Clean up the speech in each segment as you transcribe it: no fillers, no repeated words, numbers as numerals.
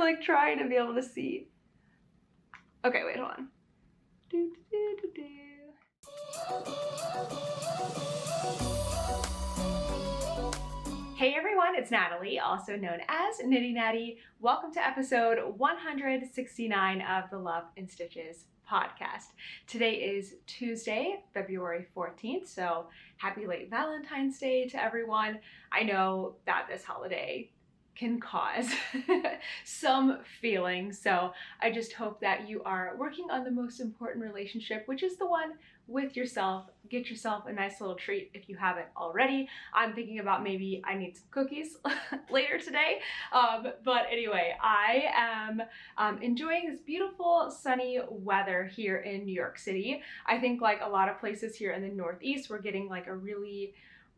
like trying to be able to see. Okay, wait, hold on. Hey everyone, it's Natalie, also known as Knitty Natty. Welcome to episode 169 of the Love in Stitches podcast. Today is Tuesday, February 14th, so happy late Valentine's Day to everyone. I know that this holiday can cause some feelings, so I just hope that you are working on the most important relationship, which is the one with yourself. Get yourself a nice little treat if you haven't already. I'm thinking about maybe I need some cookies later today. But anyway, I am enjoying this beautiful sunny weather here in New York City. I think like a lot of places here in the Northeast, we're getting like a really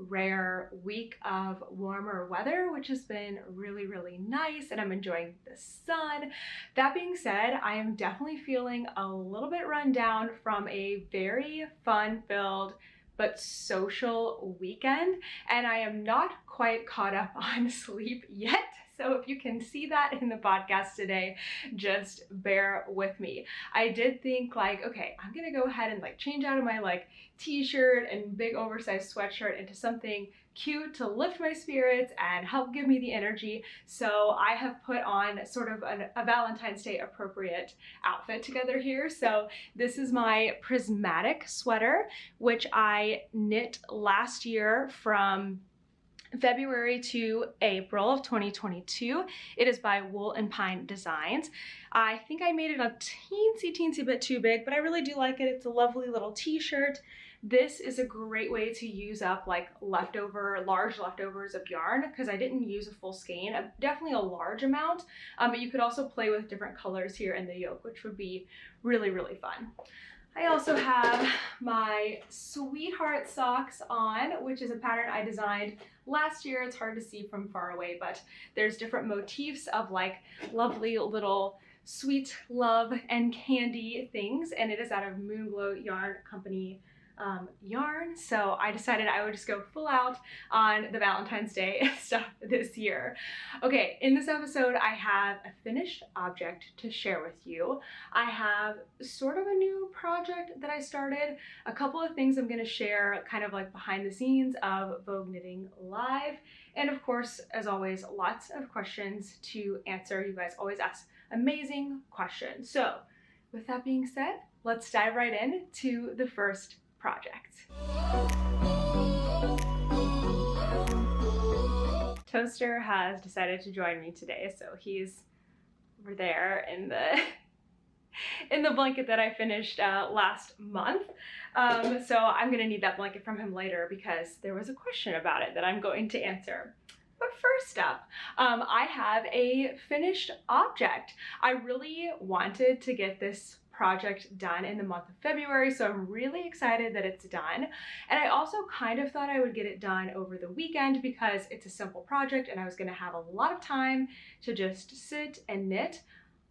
rare week of warmer weather, which has been really nice, and I'm enjoying the sun. That being said, I am definitely feeling a little bit run down from a very fun-filled but social weekend, and I am not quite caught up on sleep yet. So if you can see that in the podcast today, just bear with me. I did think like, okay, I'm gonna go ahead and like change out of my like t-shirt and big oversized sweatshirt into something cute to lift my spirits and help give me the energy. So I have put on sort of a Valentine's Day appropriate outfit together here. So this is my prismatic sweater, which I knit last year from February to April of 2022. It is by Wool and Pine Designs. I think I made it a teensy bit too big, but I really do like it. It's a lovely little t-shirt. This is a great way to use up like large leftovers of yarn, because I didn't use a full skein, definitely a large amount, but you could also play with different colors here in the yoke, which would be really fun. I also have my Sweetheart socks on, which is a pattern I designed last year. It's hard to see from far away, but there's different motifs of like lovely little sweet love and candy things, and it is out of Moonglow Yarn Company yarn. So I decided I would just go full out on the Valentine's Day stuff this year. Okay, in this episode, I have a finished object to share with you. I have sort of a new project that I started, a couple of things I'm going to share kind of like behind the scenes of Vogue Knitting Live, and of course, as always, lots of questions to answer. You guys always ask amazing questions. So with that being said, let's dive right in to the first project. Toaster has decided to join me today, so he's over there in the blanket that I finished last month. So I'm gonna need that blanket from him later because there was a question about it that I'm going to answer. But first up, I have a finished object. I really wanted to get this project done in the month of February, so I'm really excited that it's done. And I also kind of thought I would get it done over the weekend because it's a simple project and I was gonna have a lot of time to just sit and knit.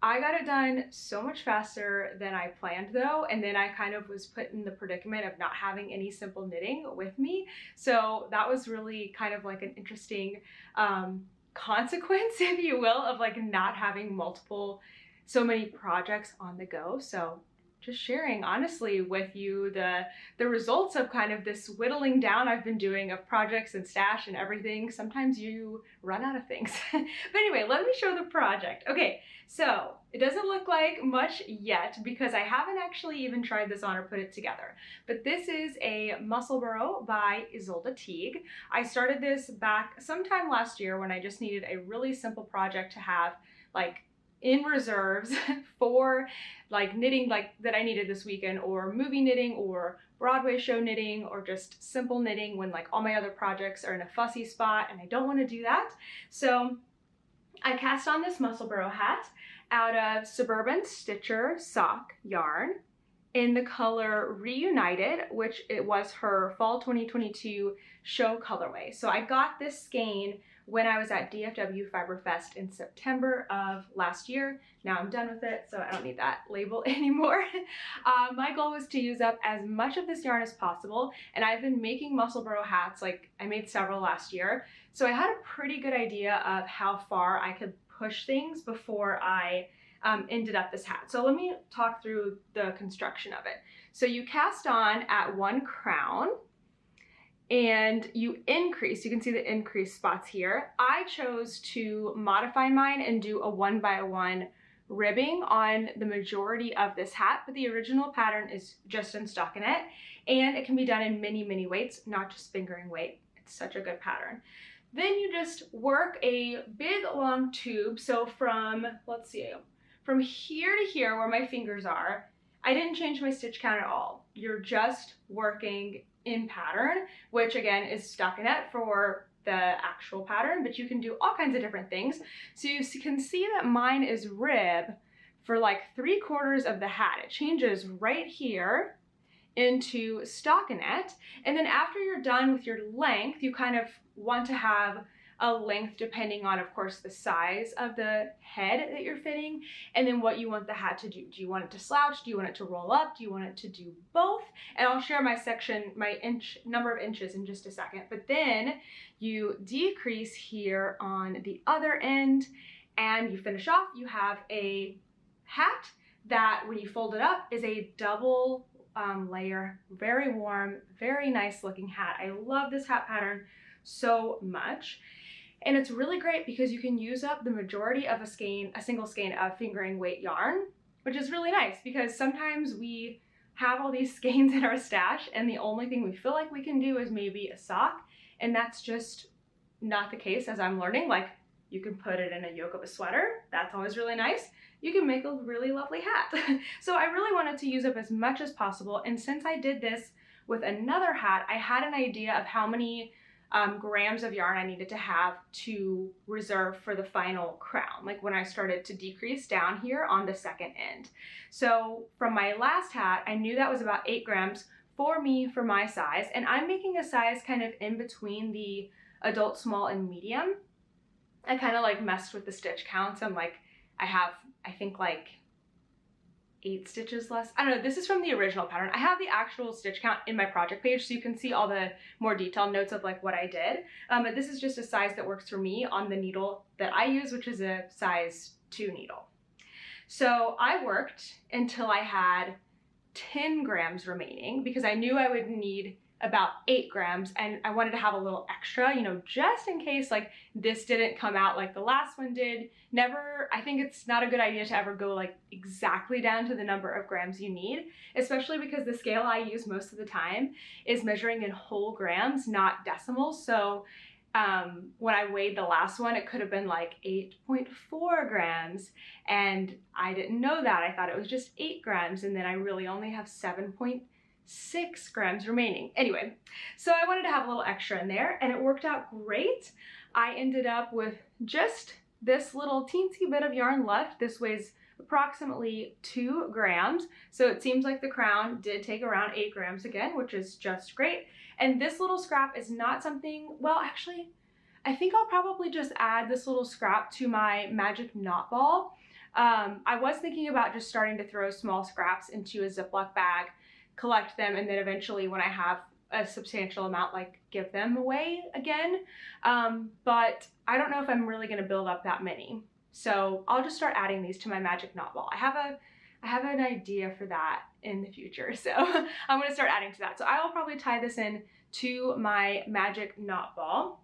I got it done so much faster than I planned though, and then I kind of was put in the predicament of not having any simple knitting with me. So that was really kind of like an interesting consequence, if you will, of like not having so many projects on the go. So just sharing honestly with you the results of kind of this whittling down I've been doing of projects and stash and everything. Sometimes you run out of things. But anyway, let me show the project. Okay, so it doesn't look like much yet because I haven't actually even tried this on or put it together. But this is a Musselburgh by Isolde Teague. I started this back sometime last year when I just needed a really simple project to have like in reserves for like knitting like that I needed this weekend, or movie knitting, or Broadway show knitting, or just simple knitting when like all my other projects are in a fussy spot and I don't want to do that. So I cast on this Musselburgh hat out of Suburban Stitcher sock yarn in the color Reunited, which it was her fall 2022 show colorway. So I got this skein when I was at DFW Fiberfest in September of last year. Now I'm done with it, so I don't need that label anymore. My goal was to use up as much of this yarn as possible, and I've been making Musselburgh hats, like I made several last year, so I had a pretty good idea of how far I could push things before I ended up this hat. So let me talk through the construction of it. So you cast on at one crown and you increase. You can see the increase spots here. I chose to modify mine and do a 1x1 ribbing on the majority of this hat, but the original pattern is just in stockinette, and it can be done in many, many weights, not just fingering weight. It's such a good pattern. Then you just work a big long tube. So from, let's see, from here to here where my fingers are, I didn't change my stitch count at all. You're just working in pattern, which again is stockinette for the actual pattern, but you can do all kinds of different things. So you can see that mine is rib for like 3/4 of the hat. It changes right here into stockinette, and then after you're done with your length, you kind of want to have a length depending on, of course, the size of the head that you're fitting, and then what you want the hat to do. Do you want it to slouch? Do you want it to roll up? Do you want it to do both? And I'll share my section, my number of inches in just a second. But then you decrease here on the other end and you finish off. You have a hat that when you fold it up is a double layer, very warm, very nice looking hat. I love this hat pattern so much. And it's really great because you can use up the majority of a single skein of fingering weight yarn, which is really nice because sometimes we have all these skeins in our stash and the only thing we feel like we can do is maybe a sock, and that's just not the case, as I'm learning. Like, you can put it in a yoke of a sweater. That's always really nice. You can make a really lovely hat. So I really wanted to use up as much as possible, and since I did this with another hat, I had an idea of how many grams of yarn I needed to have to reserve for the final crown, like when I started to decrease down here on the second end. So from my last hat, I knew that was about 8 grams for me, for my size, and I'm making a size kind of in between the adult, small, and medium. I kind of like messed with the stitch counts. I'm like, I have, I think like 8 stitches less. I don't know, this is from the original pattern. I have the actual stitch count in my project page so you can see all the more detailed notes of like what I did. But this is just a size that works for me on the needle that I use, which is a size 2 needle. So I worked until I had 10 grams remaining because I knew I would need about 8 grams and I wanted to have a little extra, you know, just in case like this didn't come out like the last one did. I think it's not a good idea to ever go like exactly down to the number of grams you need, especially because the scale I use most of the time is measuring in whole grams, not decimals. So when I weighed the last one, it could have been like 8.4 grams and I didn't know that. I thought it was just 8 grams and then I really only have 7.6 grams remaining. Anyway, so I wanted to have a little extra in there and it worked out great. I ended up with just this little teensy bit of yarn left. This weighs approximately 2 grams. So it seems like the crown did take around 8 grams again, which is just great. And this little scrap is not something, well, actually, I think I'll probably just add this little scrap to my magic knot ball. I was thinking about just starting to throw small scraps into a Ziploc bag, collect them, and then eventually when I have a substantial amount, like give them away again. But I don't know if I'm really gonna build up that many. So I'll just start adding these to my magic knot ball. I have an idea for that in the future. So I'm gonna start adding to that. So I will probably tie this in to my magic knot ball.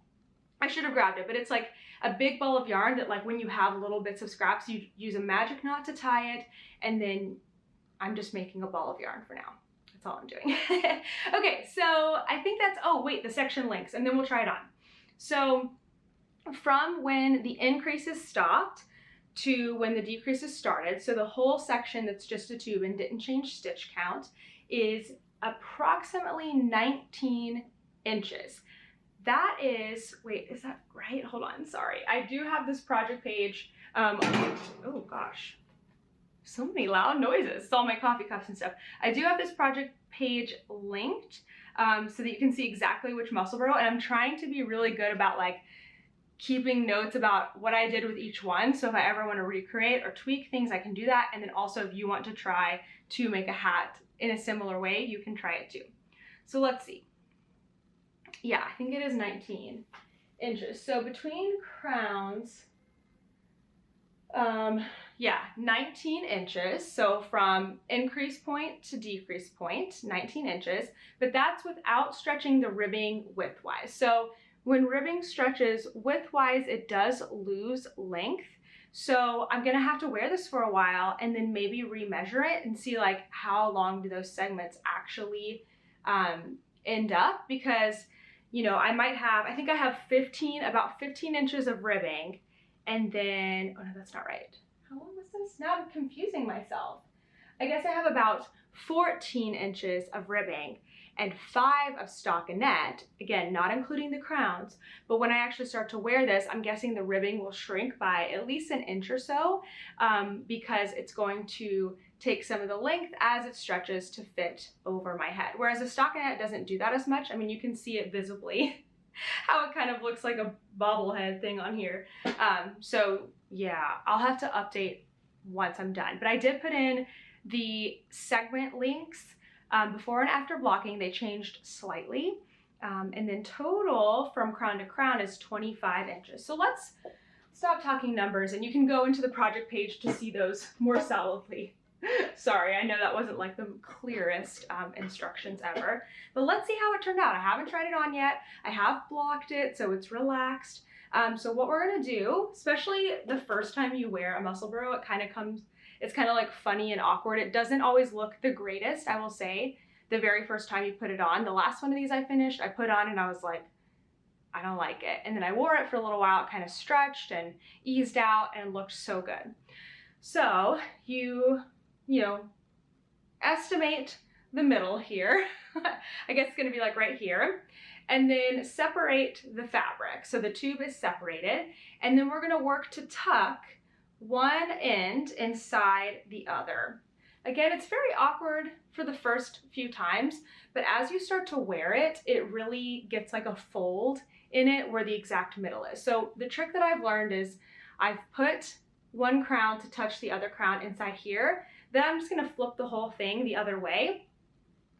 I should have grabbed it, but it's like a big ball of yarn that like when you have little bits of scraps, you use a magic knot to tie it. And then I'm just making a ball of yarn for now. That's all I'm doing. Okay, so I think that's, oh wait, the section links, and then we'll try it on. So from when the increases stopped to when the decreases started, so the whole section that's just a tube and didn't change stitch count is approximately 19 inches. That is, wait, is that right? Hold on, sorry. I do have this project page. Oh gosh. So many loud noises. It's all my coffee cups and stuff. I do have this project page linked so that you can see exactly which muscle burrow, and I'm trying to be really good about like keeping notes about what I did with each one. So if I ever want to recreate or tweak things, I can do that. And then also if you want to try to make a hat in a similar way, you can try it too. So let's see. Yeah, I think it is 19 inches. So between crowns, Yeah, 19 inches. So from increase point to decrease point, 19 inches, but that's without stretching the ribbing widthwise. So when ribbing stretches widthwise, it does lose length. So I'm gonna have to wear this for a while and then maybe remeasure it and see like how long do those segments actually end up, because you know, I think I have about 15 inches of ribbing, and then, oh no, that's not right. How long was this? Now I'm confusing myself. I guess I have about 14 inches of ribbing and 5 of stockinette, again, not including the crowns, but when I actually start to wear this, I'm guessing the ribbing will shrink by at least an inch or so, because it's going to take some of the length as it stretches to fit over my head. Whereas a stockinette doesn't do that as much. I mean, you can see it visibly, how it kind of looks like a bobblehead thing on here. So yeah, I'll have to update once I'm done. But I did put in the segment links before and after blocking. They changed slightly. And then total from crown to crown is 25 inches. So let's stop talking numbers and you can go into the project page to see those more solidly. Sorry, I know that wasn't like the clearest instructions ever, but let's see how it turned out. I haven't tried it on yet. I have blocked it, so it's relaxed. So what we're gonna do, especially the first time you wear a muscle burrow, it's kind of like funny and awkward. It doesn't always look the greatest, I will say, the very first time you put it on. The last one of these I finished, I put on and I was like, I don't like it. And then I wore it for a little while, it kind of stretched and eased out and looked so good. So you know, estimate the middle here. I guess it's gonna be like right here. And then separate the fabric. So the tube is separated. And then we're gonna work to tuck one end inside the other. Again, it's very awkward for the first few times, but as you start to wear it, it really gets like a fold in it where the exact middle is. So the trick that I've learned is I've put one crown to touch the other crown inside here. Then I'm just gonna flip the whole thing the other way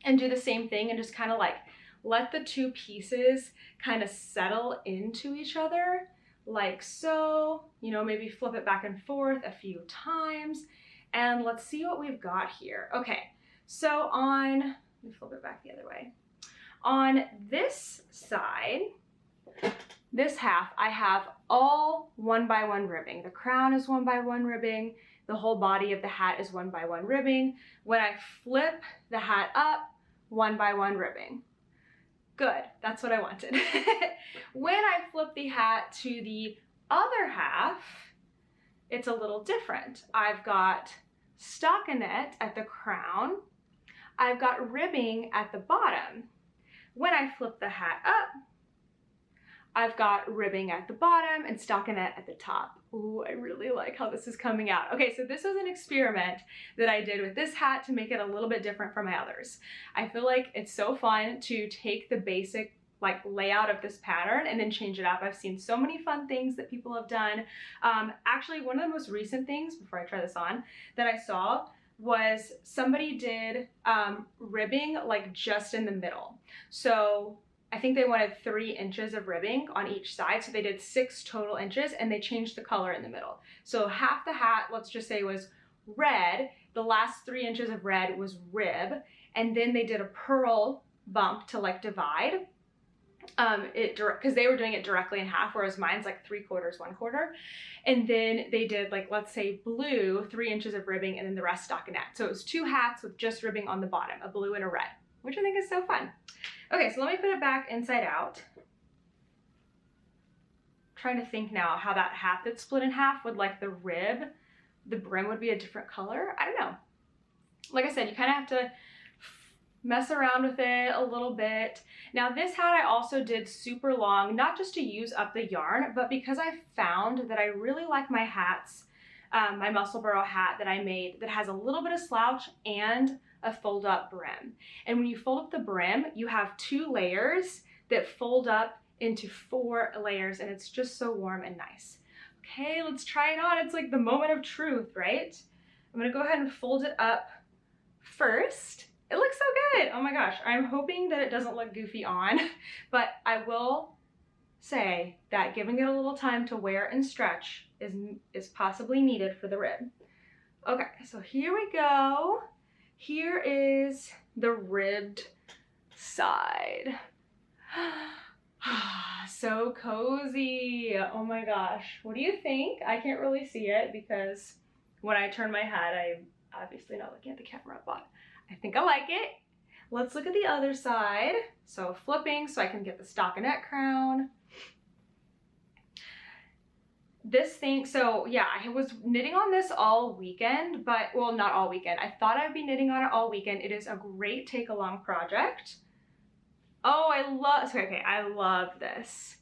and do the same thing and just kind of like let the two pieces kind of settle into each other like so. You know, maybe flip it back and forth a few times and let's see what we've got here. Okay, so let me flip it back the other way. On this side, this half, I have all 1 by 1 ribbing. The crown is 1 by 1 ribbing. The whole body of the hat is 1 by 1 ribbing. When I flip the hat up, 1 by 1 ribbing. Good, that's what I wanted. When I flip the hat to the other half, it's a little different. I've got stockinette at the crown. I've got ribbing at the bottom. When I flip the hat up, I've got ribbing at the bottom and stockinette at the top. Ooh, I really like how this is coming out. Okay, so this was an experiment that I did with this hat to make it a little bit different from my others. I feel like it's so fun to take the basic like layout of this pattern and then change it up. I've seen so many fun things that people have done. Actually, one of the most recent things, before I try this on, that I saw was somebody did ribbing like just in the middle. So I think they wanted 3 inches of ribbing on each side. So they did 6 total inches and they changed the color in the middle. So half the hat, let's just say, was red. The last 3 inches of red was rib. And then they did a purl bump to like divide because they were doing it directly in half, whereas mine's like 3/4, 1/4. And then they did like, let's say blue, 3 inches of ribbing and then the rest stockinette. So it was 2 hats with just ribbing on the bottom, a blue and a red, which I think is so fun. Okay, so let me put it back inside out. Trying to think now how that hat that's split in half would, like the brim would be a different color. I don't know. Like I said, you kind of have to mess around with it a little bit. Now this hat I also did super long, not just to use up the yarn, but because I found that I really like my hats, my muscle burrow hat that I made that has a little bit of slouch and a fold up brim. And when you fold up the brim, you have 2 layers that fold up into 4 layers and it's just so warm and nice. Okay, let's try it on. It's like the moment of truth, right? I'm gonna go ahead and fold it up first. It looks so good. Oh my gosh, I'm hoping that it doesn't look goofy on, but I will say that giving it a little time to wear and stretch is possibly needed for the rib. Okay, so here we go. Here is the ribbed side. So cozy. Oh my gosh. What do you think? I can't really see it because when I turn my head, I'm obviously not looking at the camera, but I think I like it. Let's look at the other side. So flipping so I can get the stockinette crown. This thing, so yeah, I was knitting on this all weekend, but, well, not all weekend. I thought I'd be knitting on it all weekend. It is a great take-along project. Oh, I love this.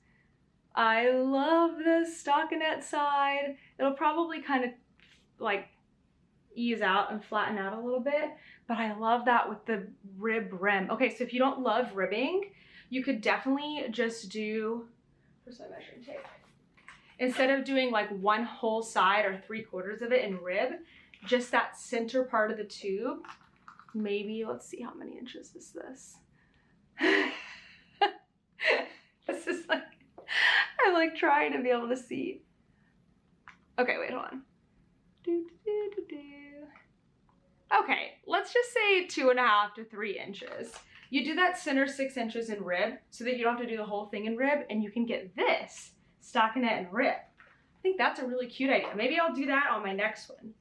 I love this stockinette side. It'll probably kind of like ease out and flatten out a little bit, but I love that with the rib rim. Okay, so if you don't love ribbing, you could definitely just do, where's my measuring tape? Instead of doing like one whole side or 3/4 of it in rib, just that center part of the tube, maybe, let's see, how many inches is this? This is like, I'm like trying to be able to see. Okay, wait, hold on. Okay, let's just say 2.5 to 3 inches. You do that center 6 inches in rib so that you don't have to do the whole thing in rib, and you can get this stockinette and rib. I think that's a really cute idea. Maybe I'll do that on my next one.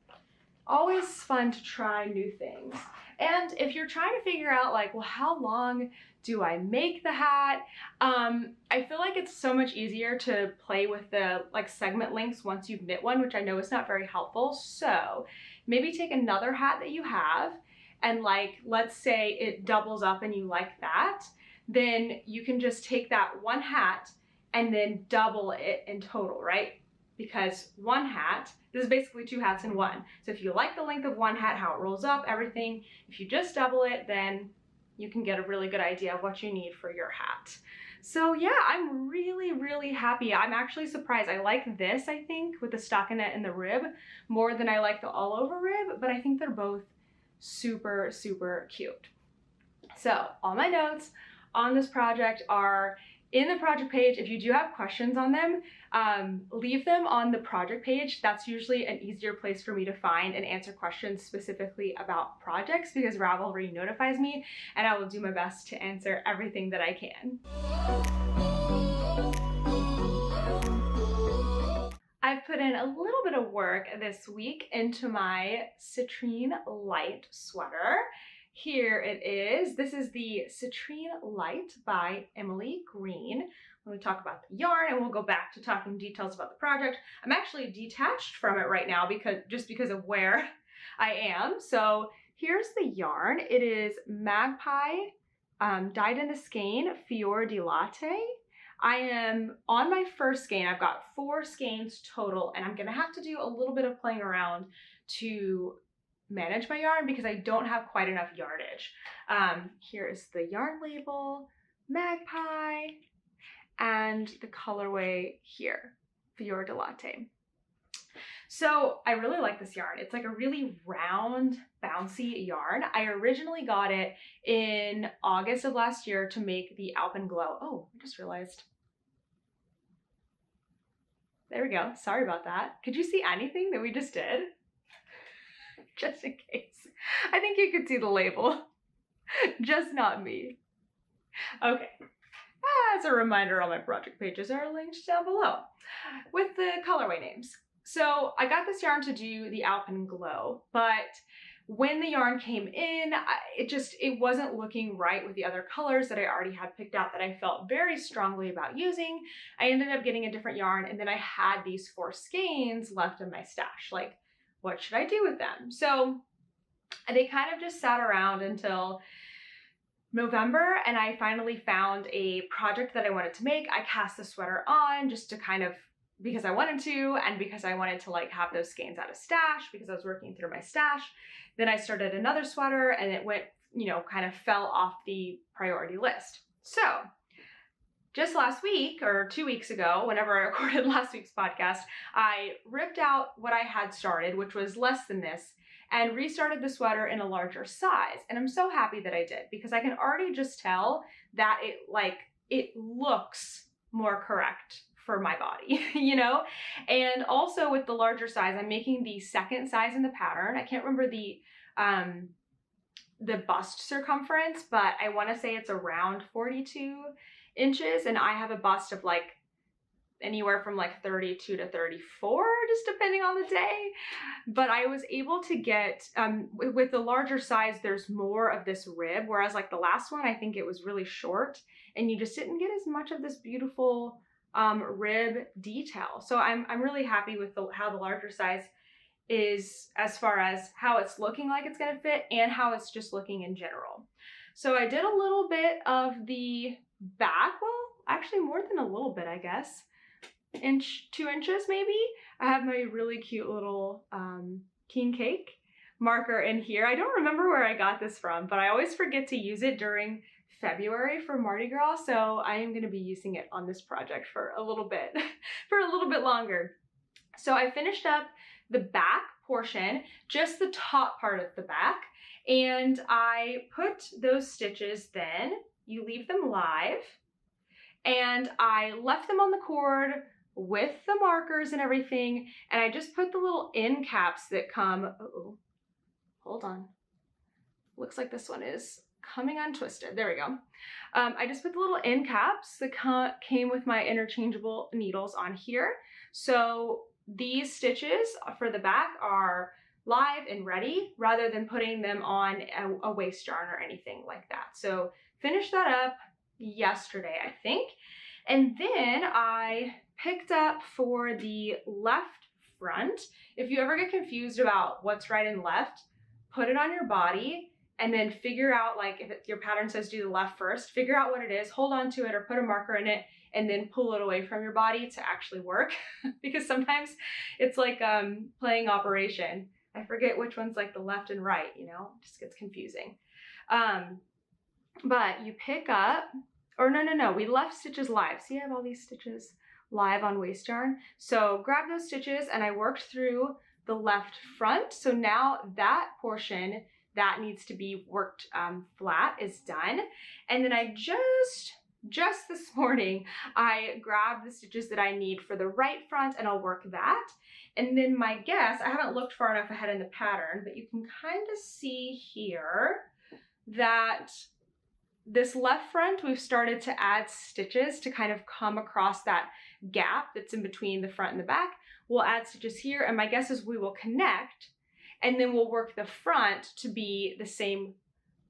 Always fun to try new things. And if you're trying to figure out like, well, how long do I make the hat? I feel like it's so much easier to play with the like segment lengths once you've knit one, which I know is not very helpful. So maybe take another hat that you have and like, let's say it doubles up and you like that, then you can just take that one hat and then double it in total, right? Because one hat, this is basically 2 hats in one. So if you like the length of one hat, how it rolls up, everything, if you just double it, then you can get a really good idea of what you need for your hat. So yeah, I'm really, really happy. I'm actually surprised. I like this, I think, with the stockinette and the rib more than I like the all over rib, but I think they're both super, super cute. So all my notes on this project are in the project page. If you do have questions on them, leave them on the project page. That's usually an easier place for me to find and answer questions specifically about projects because Ravelry notifies me, and I will do my best to answer everything that I can. I've put in a little bit of work this week into my citrine light sweater. Here it is. This is the Citrine Light by Emily Green. When we talk about the yarn, and we'll go back to talking details about the project. I'm actually detached from it right now because of where I am. So here's the yarn. It is Magpie dyed in the skein Fior di Latte. I am on my first skein. I've got 4 skeins total, and I'm gonna have to do a little bit of playing around to manage my yarn because I don't have quite enough yardage. Here is the yarn label, Magpie, and the colorway here, Fior di Latte. So I really like this yarn. It's like a really round, bouncy yarn. I originally got it in August of last year to make the Alpenglow. Oh, I just realized. There we go. Sorry about that. Could you see anything that we just did? Just in case. I think you could see the label, just not me. Okay. As a reminder, all my project pages are linked down below with the colorway names. So I got this yarn to do the Alpenglow, but when the yarn came in, it wasn't looking right with the other colors that I already had picked out that I felt very strongly about using. I ended up getting a different yarn, and then I had these 4 skeins left in my stash. Like, what should I do with them? So they kind of just sat around until November, and I finally found a project that I wanted to make. I cast the sweater on just to kind of, because I wanted to, and because I wanted to like have those skeins out of stash because I was working through my stash. Then I started another sweater, and it went, kind of fell off the priority list. So just last week, or 2 weeks ago, whenever I recorded last week's podcast, I ripped out what I had started, which was less than this, and restarted the sweater in a larger size. And I'm so happy that I did, because I can already just tell that it looks more correct for my body, you know? And also with the larger size, I'm making the second size in the pattern. I can't remember the bust circumference, but I want to say it's around 42 inches, and I have a bust of like anywhere from like 32 to 34, just depending on the day. But I was able to get, with the larger size, there's more of this rib, whereas like the last one, I think it was really short and you just didn't get as much of this beautiful rib detail. So I'm really happy with how the larger size is as far as how it's looking like it's gonna fit and how it's just looking in general. So I did a little bit of the back, well, actually more than a little bit, I guess. 2 inches maybe. I have my really cute little king cake marker in here. I don't remember where I got this from, but I always forget to use it during February for Mardi Gras, so I am going to be using it on this project for a little bit, for a little bit longer. So I finished up the back portion, just the top part of the back, and I put those stitches, then you leave them live, and I left them on the cord with the markers and everything, and I just put the little end caps that come, hold on, looks like this one is coming untwisted, there we go. I just put the little end caps that came with my interchangeable needles on here. So these stitches for the back are live and ready, rather than putting them on a waist yarn or anything like that. So finished that up yesterday, I think. And then I picked up for the left front. If you ever get confused about what's right and left, put it on your body and then figure out, like if your pattern says do the left first, figure out what it is, hold on to it or put a marker in it, and then pull it away from your body to actually work. Because sometimes it's like playing Operation. I forget which one's like the left and right, you know, it just gets confusing. But you pick up, or no, we left stitches live. See, I have all these stitches live on waist yarn. So grab those stitches and I worked through the left front. So now that portion that needs to be worked flat is done. And then I just this morning, I grabbed the stitches that I need for the right front and I'll work that. And then my guess, I haven't looked far enough ahead in the pattern, but you can kind of see here that this left front, we've started to add stitches to kind of come across that gap that's in between the front and the back. We'll add stitches here, and my guess is we will connect, and then we'll work the front to be the same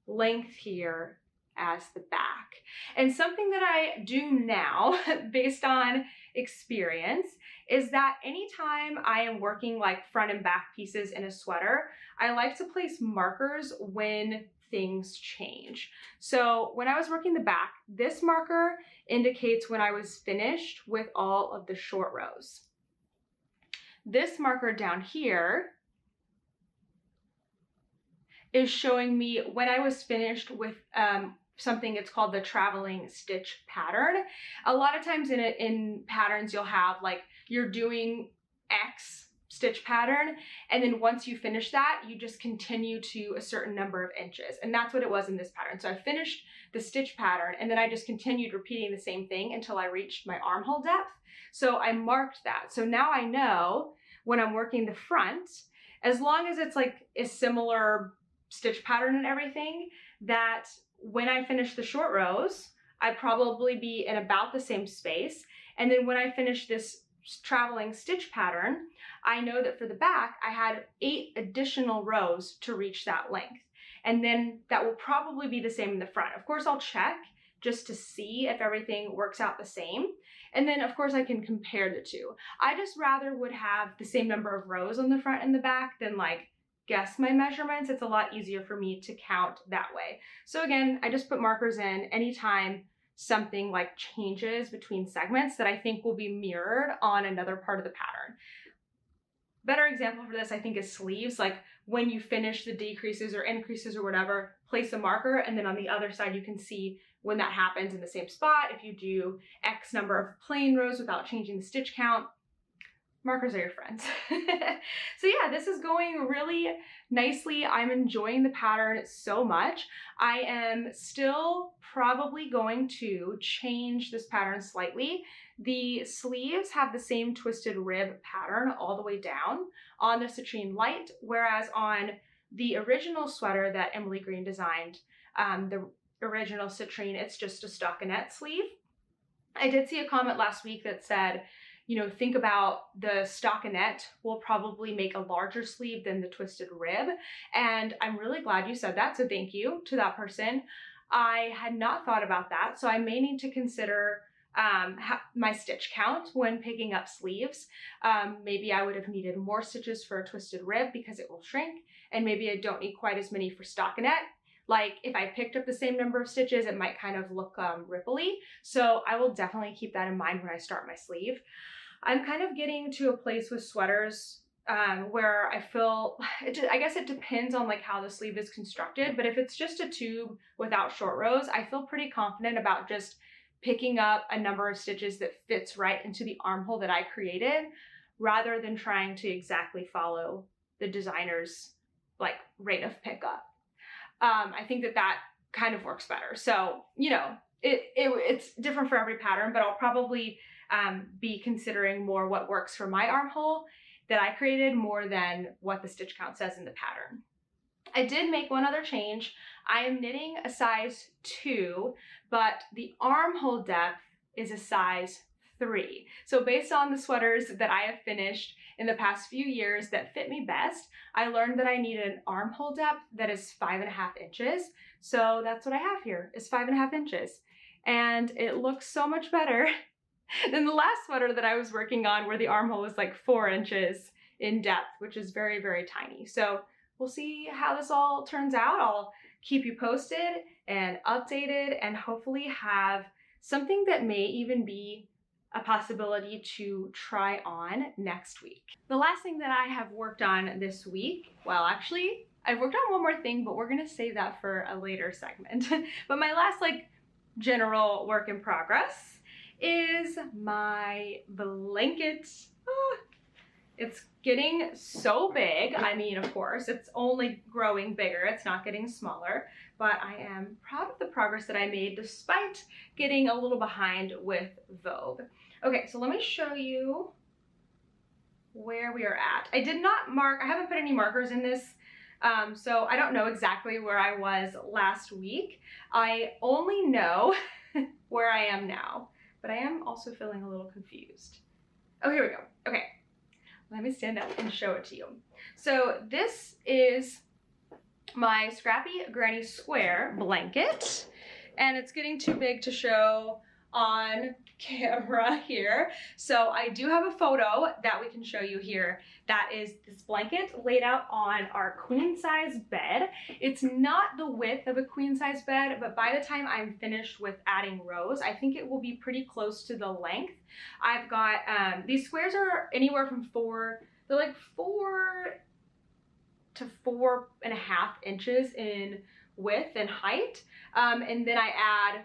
length here as the back. And something that I do now, based on experience, is that anytime I am working like front and back pieces in a sweater, I like to place markers when things change. So when I was working the back, this marker indicates when I was finished with all of the short rows. This marker down here is showing me when I was finished with something, it's called the traveling stitch pattern. A lot of times in patterns, you'll have like, you're doing X stitch pattern, and then once you finish that, you just continue to a certain number of inches. And that's what it was in this pattern. So I finished the stitch pattern, and then I just continued repeating the same thing until I reached my armhole depth. So I marked that. So now I know when I'm working the front, as long as it's like a similar stitch pattern and everything, that when I finish the short rows, I'd probably be in about the same space. And then when I finish this traveling stitch pattern, I know that for the back, I had 8 additional rows to reach that length. And then that will probably be the same in the front. Of course, I'll check just to see if everything works out the same. And then of course I can compare the two. I just rather would have the same number of rows on the front and the back than like guess my measurements. It's a lot easier for me to count that way. So again, I just put markers in anytime something like changes between segments that I think will be mirrored on another part of the pattern. Better example for this, I think, is sleeves. Like when you finish the decreases or increases or whatever, place a marker, and then on the other side you can see when that happens in the same spot. If you do X number of plain rows without changing the stitch count, markers are your friends. So yeah, this is going really nicely. I'm enjoying the pattern so much. I am still probably going to change this pattern slightly. The sleeves have the same twisted rib pattern all the way down on the citrine light, whereas on the original sweater that Emily Green designed, the original citrine, it's just a stockinette sleeve. I did see a comment last week that said, you know, think about the stockinette will probably make a larger sleeve than the twisted rib. And I'm really glad you said that, so thank you to that person. I had not thought about that, so I may need to consider my stitch count when picking up sleeves. Maybe I would have needed more stitches for a twisted rib because it will shrink, and maybe I don't need quite as many for stockinette. Like if I picked up the same number of stitches, it might kind of look ripply. So I will definitely keep that in mind when I start my sleeve. I'm kind of getting to a place with sweaters where I feel, I guess it depends on like how the sleeve is constructed, but if it's just a tube without short rows, I feel pretty confident about just picking up a number of stitches that fits right into the armhole that I created, rather than trying to exactly follow the designer's like rate of pickup. I think that kind of works better. So, you know, it's different for every pattern, but I'll probably be considering more what works for my armhole that I created more than what the stitch count says in the pattern. I did make one other change. I am knitting a size 2, but the armhole depth is a size 3. So based on the sweaters that I have finished in the past few years that fit me best, I learned that I need an armhole depth that is 5.5 inches. So that's what I have here, is 5.5 inches. And it looks so much better than the last sweater that I was working on, where the armhole was like 4 inches in depth, which is very, very tiny. So we'll see how this all turns out. I'll keep you posted and updated, and hopefully have something that may even be a possibility to try on next week. The last thing that I have worked on this week, well, actually, I've worked on one more thing, but we're gonna save that for a later segment. But my last like general work in progress is my blanket. It's getting so big. I mean, of course, it's only growing bigger. It's not getting smaller, but I am proud of the progress that I made despite getting a little behind with Vogue. Okay, so let me show you where we are at. I did not mark, I haven't put any markers in this, so I don't know exactly where I was last week. I only know where I am now, but I am also feeling a little confused. Oh, here we go. Okay. Let me stand up and show it to you. So this is my Scrappy Granny Square blanket, and it's getting too big to show on camera here. So I do have a photo that we can show you here. That is this blanket laid out on our queen size bed. It's not the width of a queen size bed, but by the time I'm finished with adding rows, I think it will be pretty close to the length. I've got, these squares are anywhere from they're like 4 to 4.5 inches in width and height. And then I add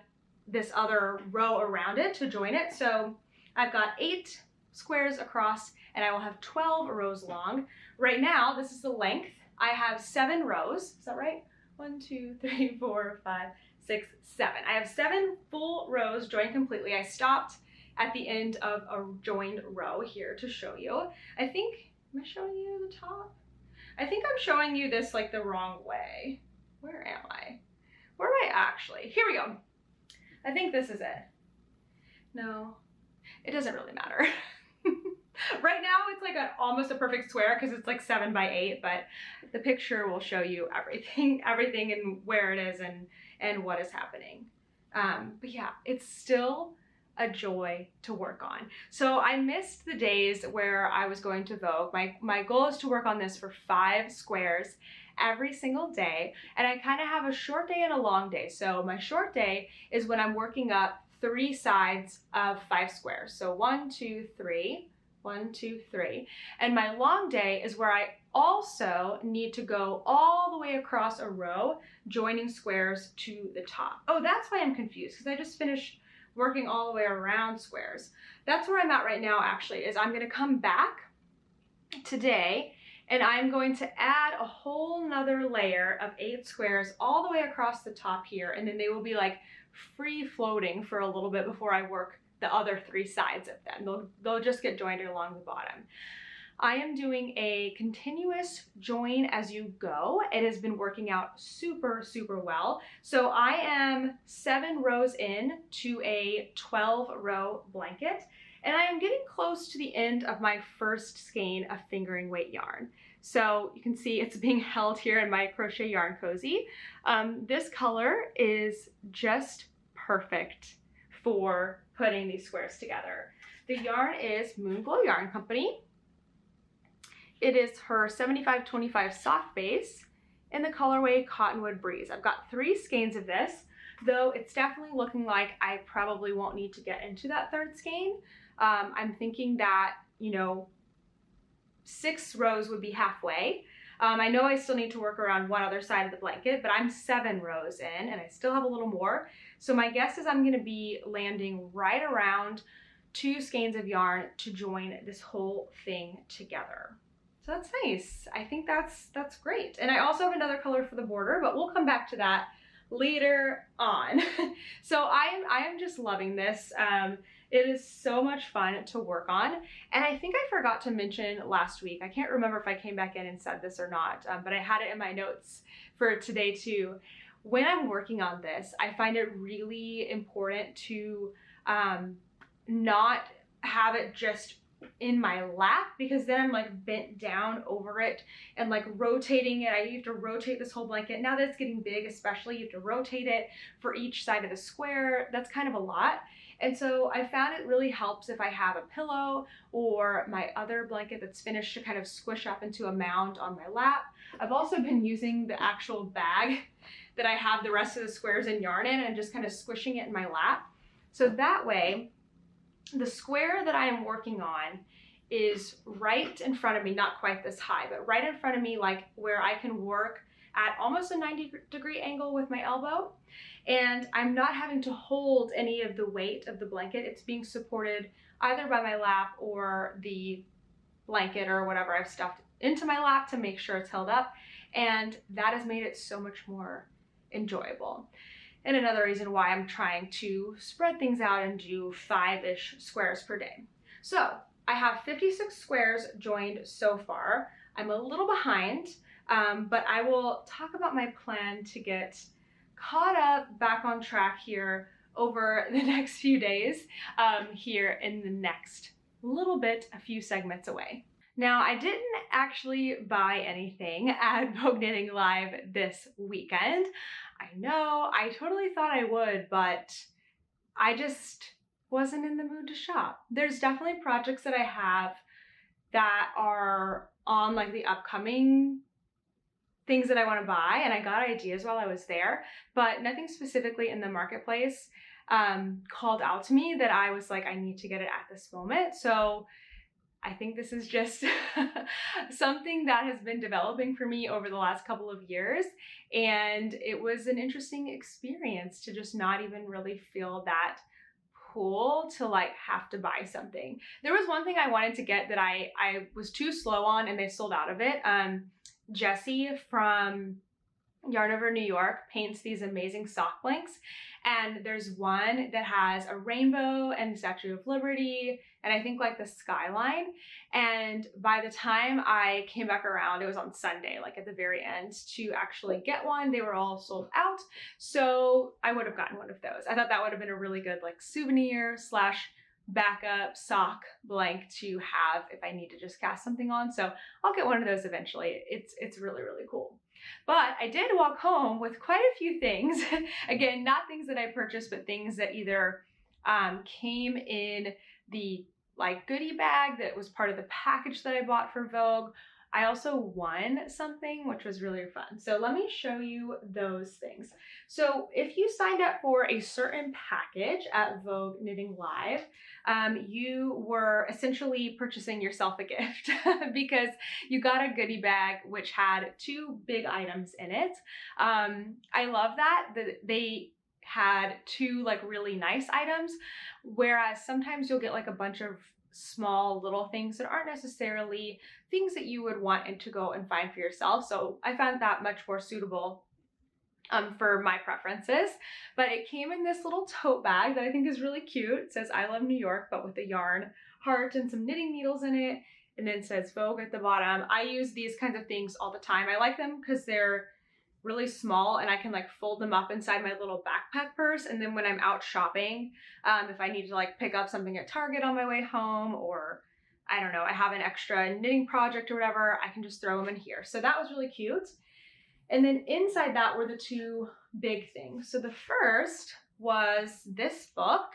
this other row around it to join it. So I've got 8 squares across, and I will have 12 rows long. Right now, this is the length. I have 7 rows. Is that right? 1, 2, 3, 4, 5, 6, 7. I have 7 full rows joined completely. I stopped at the end of a joined row here to show you. I think, am I showing you the top? I think I'm showing you this like the wrong way. Where am I? Where am I actually? Here we go. I think this is it. No, it doesn't really matter. Right now it's like almost a perfect square because it's like 7 by 8, but the picture will show you everything and where it is and what is happening. But yeah, it's still a joy to work on. So I missed the days where I was going to Vogue. My goal is to work on this for 5 squares every single day, and I kind of have a short day and a long day. So my short day is when I'm working up 3 sides of 5 squares. So 1, 2, 3, 1, 2, 3. And my long day is where I also need to go all the way across a row, joining squares to the top. Oh, that's why I'm confused, because I just finished working all the way around squares. That's where I'm at right now, actually, is I'm gonna come back today, and I'm going to add a whole nother layer of 8 squares all the way across the top here, and then they will be like free floating for a little bit before I work the other 3 sides of them. They'll just get joined along the bottom. I am doing a continuous join as you go. It has been working out super, super well. So I am 7 rows in to a 12 row blanket, and I am getting close to the end of my first skein of fingering weight yarn. So you can see it's being held here in my Crochet Yarn Cozy. This color is just perfect for putting these squares together. The yarn is Moonglow Yarn Company. It is her 75-25 soft base in the colorway Cottonwood Breeze. I've got 3 skeins of this, though it's definitely looking like I probably won't need to get into that 3rd skein. I'm thinking that, you know, 6 rows would be halfway. I know I still need to work around one other side of the blanket, but I'm 7 rows in and I still have a little more. So my guess is I'm gonna be landing right around 2 skeins of yarn to join this whole thing together. So that's nice. I think that's great. And I also have another color for the border, but we'll come back to that later on. So I am just loving this. It is so much fun to work on. And I think I forgot to mention last week, I can't remember if I came back in and said this or not, but I had it in my notes for today too. When I'm working on this, I find it really important to not have it just in my lap, because then I'm like bent down over it and like rotating it. I have to rotate this whole blanket. Now that it's getting big, especially, you have to rotate it for each side of the square. That's kind of a lot. And so I found it really helps if I have a pillow or my other blanket that's finished to kind of squish up into a mound on my lap. I've also been using the actual bag that I have the rest of the squares in yarn in and just kind of squishing it in my lap. So that way, the square that I am working on is right in front of me, not quite this high, but right in front of me, like where I can work at almost a 90-degree angle with my elbow. And I'm not having to hold any of the weight of the blanket. It's being supported either by my lap or the blanket or whatever I've stuffed into my lap to make sure it's held up. And that has made it so much more enjoyable. And another reason why I'm trying to spread things out and do 5-ish squares per day. So I have 56 squares joined so far. I'm a little behind, but I will talk about my plan to get caught up, back on track here over the next few days, here in the next little bit, a few segments away. Now, I didn't actually buy anything at Vogue Knitting Live this weekend. I know, I totally thought I would, but I just wasn't in the mood to shop. There's definitely projects that I have that are on like the upcoming things that I want to buy, and I got ideas while I was there, but nothing specifically in the marketplace called out to me that I was like, I need to get it at this moment. So I think this is just something that has been developing for me over the last couple of years. And it was an interesting experience to just not even really feel that pull to like have to buy something. There was one thing I wanted to get that I was too slow on and they sold out of it. Jessie from Yarn Over New York paints these amazing sock blanks, and there's one that has a rainbow and the Statue of Liberty and I think like the skyline, and by the time I came back around, it was on Sunday, like at the very end, to actually get one, they were all sold out. So I would have gotten one of those. I thought that would have been a really good like souvenir slash backup sock blank to have if I need to just cast something on. So I'll get one of those eventually. It's really, really cool. But I did walk home with quite a few things. Again, not things that I purchased, but things that either came in the like goodie bag that was part of the package that I bought for Vogue. I also won something, which was really fun. So let me show you those things. So if you signed up for a certain package at Vogue Knitting Live, you were essentially purchasing yourself a gift because you got a goodie bag which had 2 big items in it. I love that they had 2 like really nice items, whereas sometimes you'll get like a bunch of small little things that aren't necessarily things that you would want to go and find for yourself. So I found that much more suitable for my preferences. But it came in this little tote bag that I think is really cute. It says I love New York, but with a yarn heart and some knitting needles in it. And then it says Vogue at the bottom. I use these kinds of things all the time. I like them because they're really small and I can like fold them up inside my little backpack purse. And then when I'm out shopping, if I need to like pick up something at Target on my way home, or I don't know, I have an extra knitting project or whatever, I can just throw them in here. So that was really cute. And then inside that were the two big things. So the first was this book,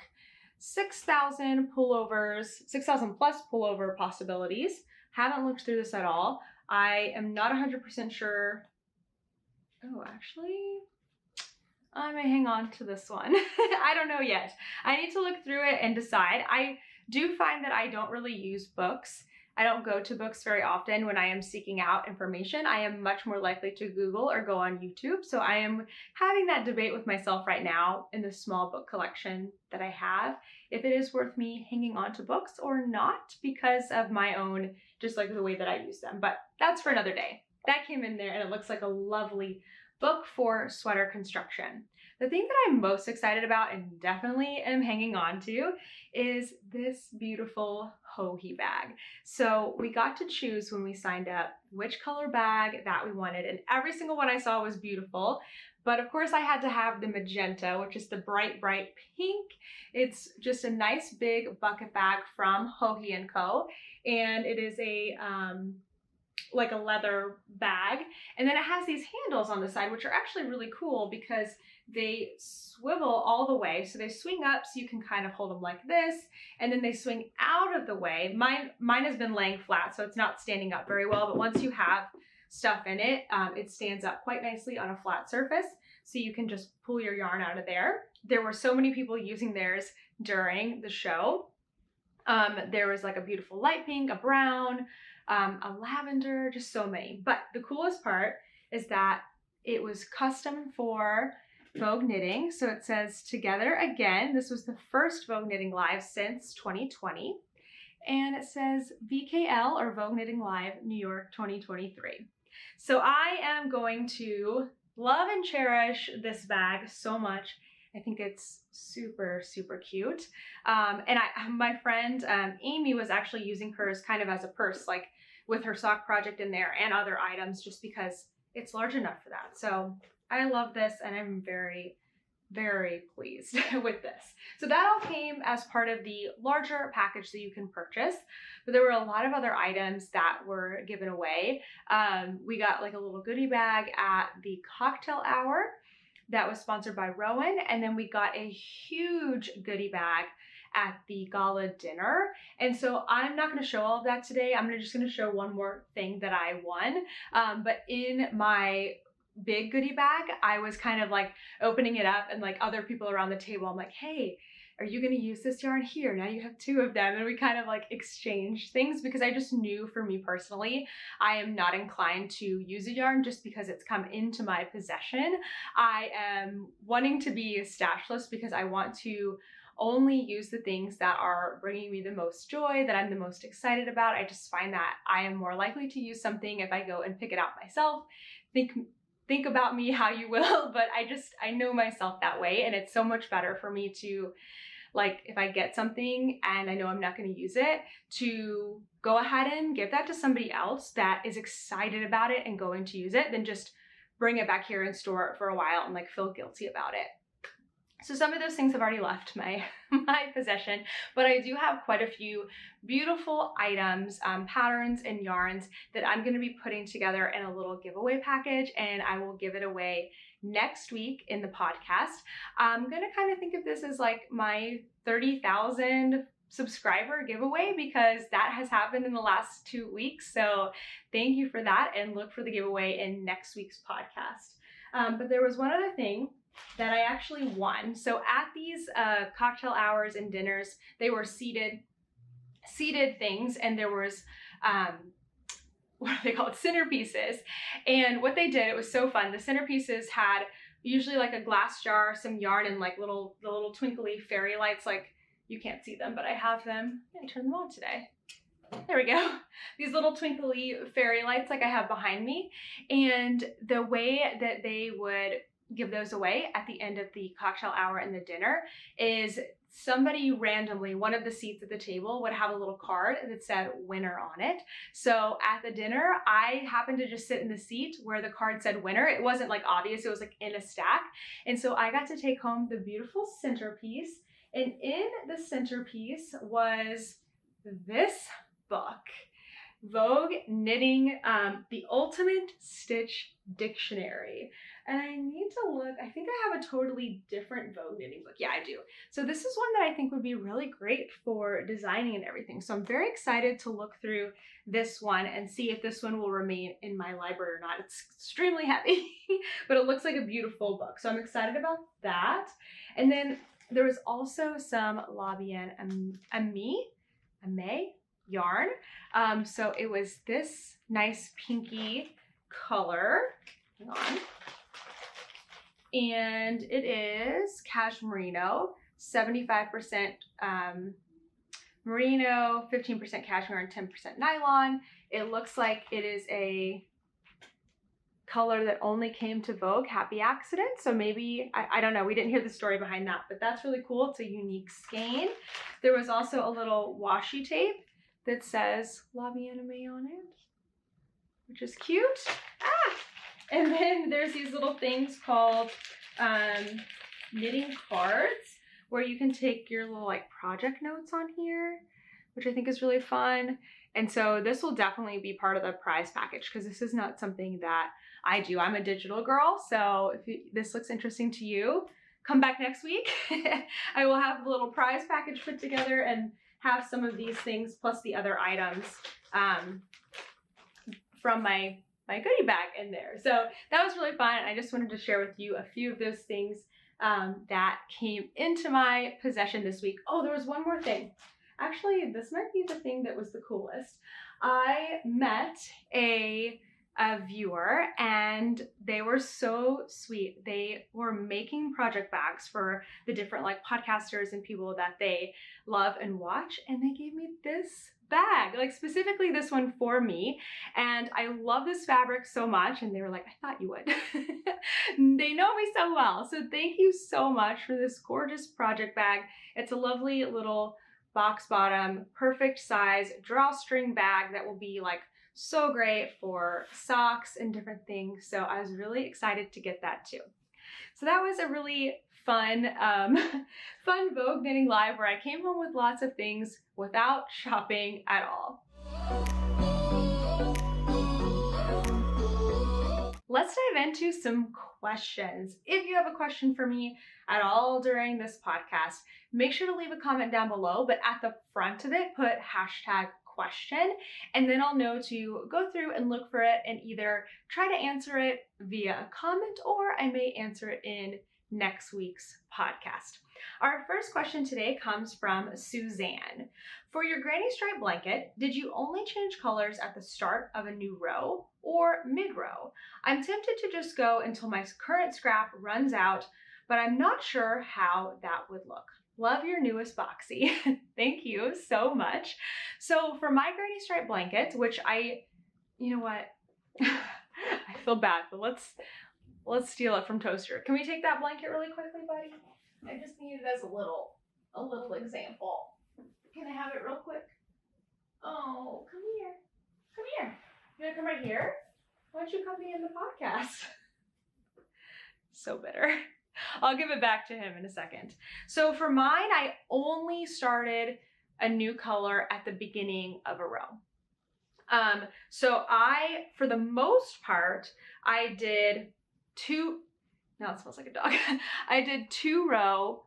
6,000 pullovers, 6,000 plus pullover possibilities. Haven't looked through this at all. I am not 100% sure. Oh, actually, I may hang on to this one. I don't know yet. I need to look through it and decide. I do find that I don't really use books. I don't go to books very often when I am seeking out information. I am much more likely to Google or go on YouTube. So I am having that debate with myself right now in the small book collection that I have, if it is worth me hanging on to books or not, because of my own, just like the way that I use them. But that's for another day. That came in there and it looks like a lovely book for sweater construction. The thing that I'm most excited about and definitely am hanging on to is this beautiful Hohi bag. So we got to choose when we signed up which color bag that we wanted, and every single one I saw was beautiful. But of course I had to have the magenta, which is the bright, bright pink. It's just a nice big bucket bag from Hohi & Co. And it is a like a leather bag. And then it has these handles on the side, which are actually really cool because they swivel all the way. So they swing up so you can kind of hold them like this, and then they swing out of the way. Mine has been laying flat, so it's not standing up very well, but once you have stuff in it, it stands up quite nicely on a flat surface. So you can just pull your yarn out of there. There were so many people using theirs during the show. There was like a beautiful light pink, a brown, a lavender, just so many. But the coolest part is that it was custom for Vogue Knitting. So it says together again. This was the first Vogue Knitting Live since 2020. And it says VKL, or Vogue Knitting Live New York 2023. So I am going to love and cherish this bag so much. I think it's super, super cute. And my friend Amy was actually using hers kind of as a purse, like with her sock project in there and other items, just because it's large enough for that. So I love this and I'm very, very pleased with this. So that all came as part of the larger package that you can purchase, but there were a lot of other items that were given away. We got like a little goodie bag at the cocktail hour that was sponsored by Rowan, and then we got a huge goodie bag at the gala dinner. And so I'm not going to show all of that today. I'm just going to show one more thing that I won. But in my big goodie bag, I was kind of like opening it up, and like other people around the table, I'm like, hey, are you going to use this yarn here? Now you have two of them. And we kind of like exchanged things, because I just knew, for me personally, I am not inclined to use a yarn just because it's come into my possession. I am wanting to be stashless because I want to only use the things that are bringing me the most joy, that I'm the most excited about. I just find that I am more likely to use something if I go and pick it out myself. Think about me how you will, but I know myself that way, and it's so much better for me to, like, if I get something and I know I'm not going to use it, to go ahead and give that to somebody else that is excited about it and going to use it, than just bring it back here and store it for a while and like feel guilty about it. So some of those things have already left my possession, but I do have quite a few beautiful items, patterns and yarns that I'm going to be putting together in a little giveaway package, and I will give it away next week in the podcast. I'm going to kind of think of this as like my 30,000 subscriber giveaway, because that has happened in the last 2 weeks. So thank you for that, and look for the giveaway in next week's podcast. But there was one other thing that I actually won. So at these cocktail hours and dinners, they were seated things, and there was what are they called, centerpieces. And what they did, it was so fun. The centerpieces had usually like a glass jar, some yarn, and like little twinkly fairy lights like You can't see them, but I have them. I turned them on today. There we go. These little twinkly fairy lights like I have behind me. And the way that they would give those away at the end of the cocktail hour and the dinner is somebody randomly, one of the seats at the table would have a little card that said winner on it. So at the dinner, I happened to just sit in the seat where the card said winner. It wasn't like obvious, it was like in a stack. And so I got to take home the beautiful centerpiece. And in the centerpiece was this book, Vogue Knitting, The Ultimate Stitch Dictionary. And I need to look, I think I have a totally different Vogue knitting book. Yeah, I do. So this is one that I think would be really great for designing and everything. So I'm very excited to look through this one and see if this one will remain in my library or not. It's extremely heavy, but it looks like a beautiful book. So I'm excited about that. And then there was also some La Bien Aimée yarn. So it was this nice pinky color. Hang on. And it is cashmerino, 75% merino, 15% cashmere, and 10% nylon. It looks like it is a color that only came to Vogue, happy accident. So maybe, I don't know, we didn't hear the story behind that, but that's really cool. It's a unique skein. There was also a little washi tape that says La Bien Aimée on it, which is cute. And then there's these little things called knitting cards where you can take your little like project notes on here, which I think is really fun. And so this will definitely be part of the prize package because this is not something that I do. I'm a digital girl, so if this looks interesting to you, come back next week. I will have a little prize package put together and have some of these things plus the other items from my goodie bag in there. So that was really fun. I just wanted to share with you a few of those things that came into my possession this week. Oh, there was one more thing. Actually, this might be the thing that was the coolest. I met a viewer and they were so sweet. They were making project bags for the different like podcasters and people that they love and watch, and they gave me this bag, like specifically this one for me. And I love this fabric so much, and they were like, I thought you would. They know me so well. So thank you so much for this gorgeous project bag. It's a lovely little box bottom, perfect size drawstring bag that will be like so great for socks and different things. So I was really excited to get that too. So that was a really fun, fun Vogue Knitting Live where I came home with lots of things without shopping at all. Let's dive into some questions. If you have a question for me at all during this podcast, make sure to leave a comment down below, but at the front of it, put #question, and then I'll know to go through and look for it and either try to answer it via a comment or I may answer it in next week's podcast. Our first question today comes from Suzanne. For your granny stripe blanket, did you only change colors at the start of a new row or mid-row? I'm tempted to just go until my current scrap runs out, but I'm not sure how that would look. Love your newest boxy. Thank you so much. So for my granny stripe blanket, which you know what? I feel bad, but let's steal it from Toaster. Can we take that blanket really quickly, buddy? I just need it as a little example. Can I have it real quick? Oh, come here. Come here. You wanna come right here? Why don't you come be in the podcast? So bitter. I'll give it back to him in a second. So for mine, I only started a new color at the beginning of a row. So for the most part, I did now it smells like a dog. I did 2-row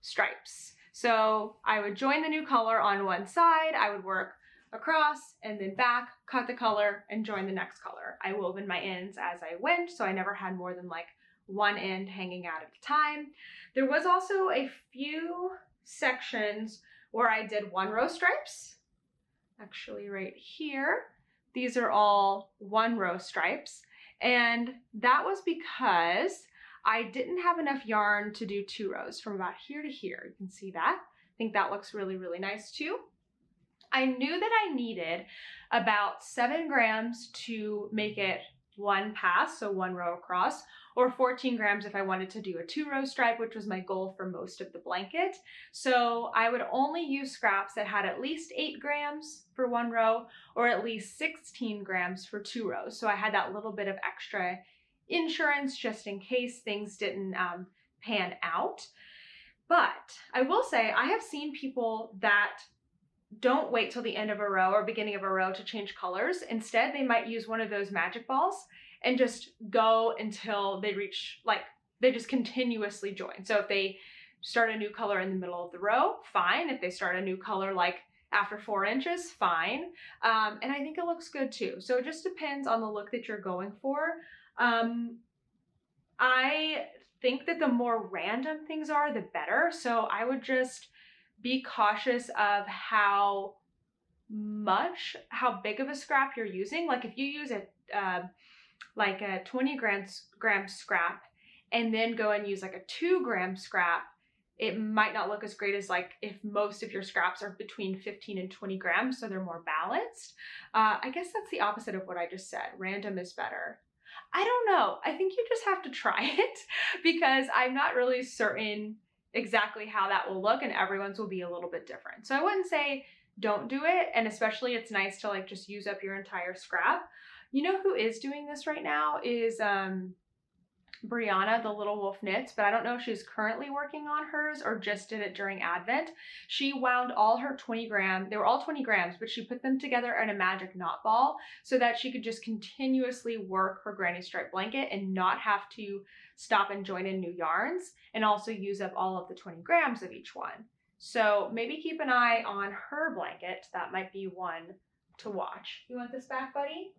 stripes. So I would join the new color on one side, I would work across and then back, cut the color, and join the next color. I wove in my ends as I went, so I never had more than like one end hanging out at a time. There was also a few sections where I did 1-row stripes. Actually right here, these are all 1-row stripes. And that was because I didn't have enough yarn to do 2 rows from about here to here. You can see that. think that looks really, really nice too. I knew that I needed about 7 grams to make it one pass, so one row across, or 14 grams if I wanted to do a 2-row stripe, which was my goal for most of the blanket. So I would only use scraps that had at least 8 grams for one row or at least 16 grams for 2 rows. So I had that little bit of extra insurance just in case things didn't pan out. But I will say I have seen people that don't wait till the end of a row or beginning of a row to change colors. Instead, they might use one of those magic balls and just go until they reach, like, they just continuously join. So if they start a new color in the middle of the row, fine. If they start a new color like after 4 inches, fine. And I think it looks good too. So it just depends on the look that you're going for. I think that the more random things are, the better. So I would just be cautious of how big of a scrap you're using. Like if you use like a 20 gram scrap and then go and use like a 2 gram scrap, it might not look as great as like if most of your scraps are between 15 and 20 grams, so they're more balanced. I guess that's the opposite of what I just said. Random is better. I don't know. I think you just have to try it because I'm not really certain exactly how that will look, and everyone's will be a little bit different. So I wouldn't say don't do it, and especially it's nice to like just use up your entire scrap. You know who is doing this right now is Brianna, the Little Wolf Knits, but I don't know if she's currently working on hers or just did it during Advent. She wound all her 20 grams, they were all 20 grams, but she put them together in a magic knot ball so that she could just continuously work her granny stripe blanket and not have to stop and join in new yarns, and also use up all of the 20 grams of each one. So maybe keep an eye on her blanket. That might be one to watch. You want this back, buddy?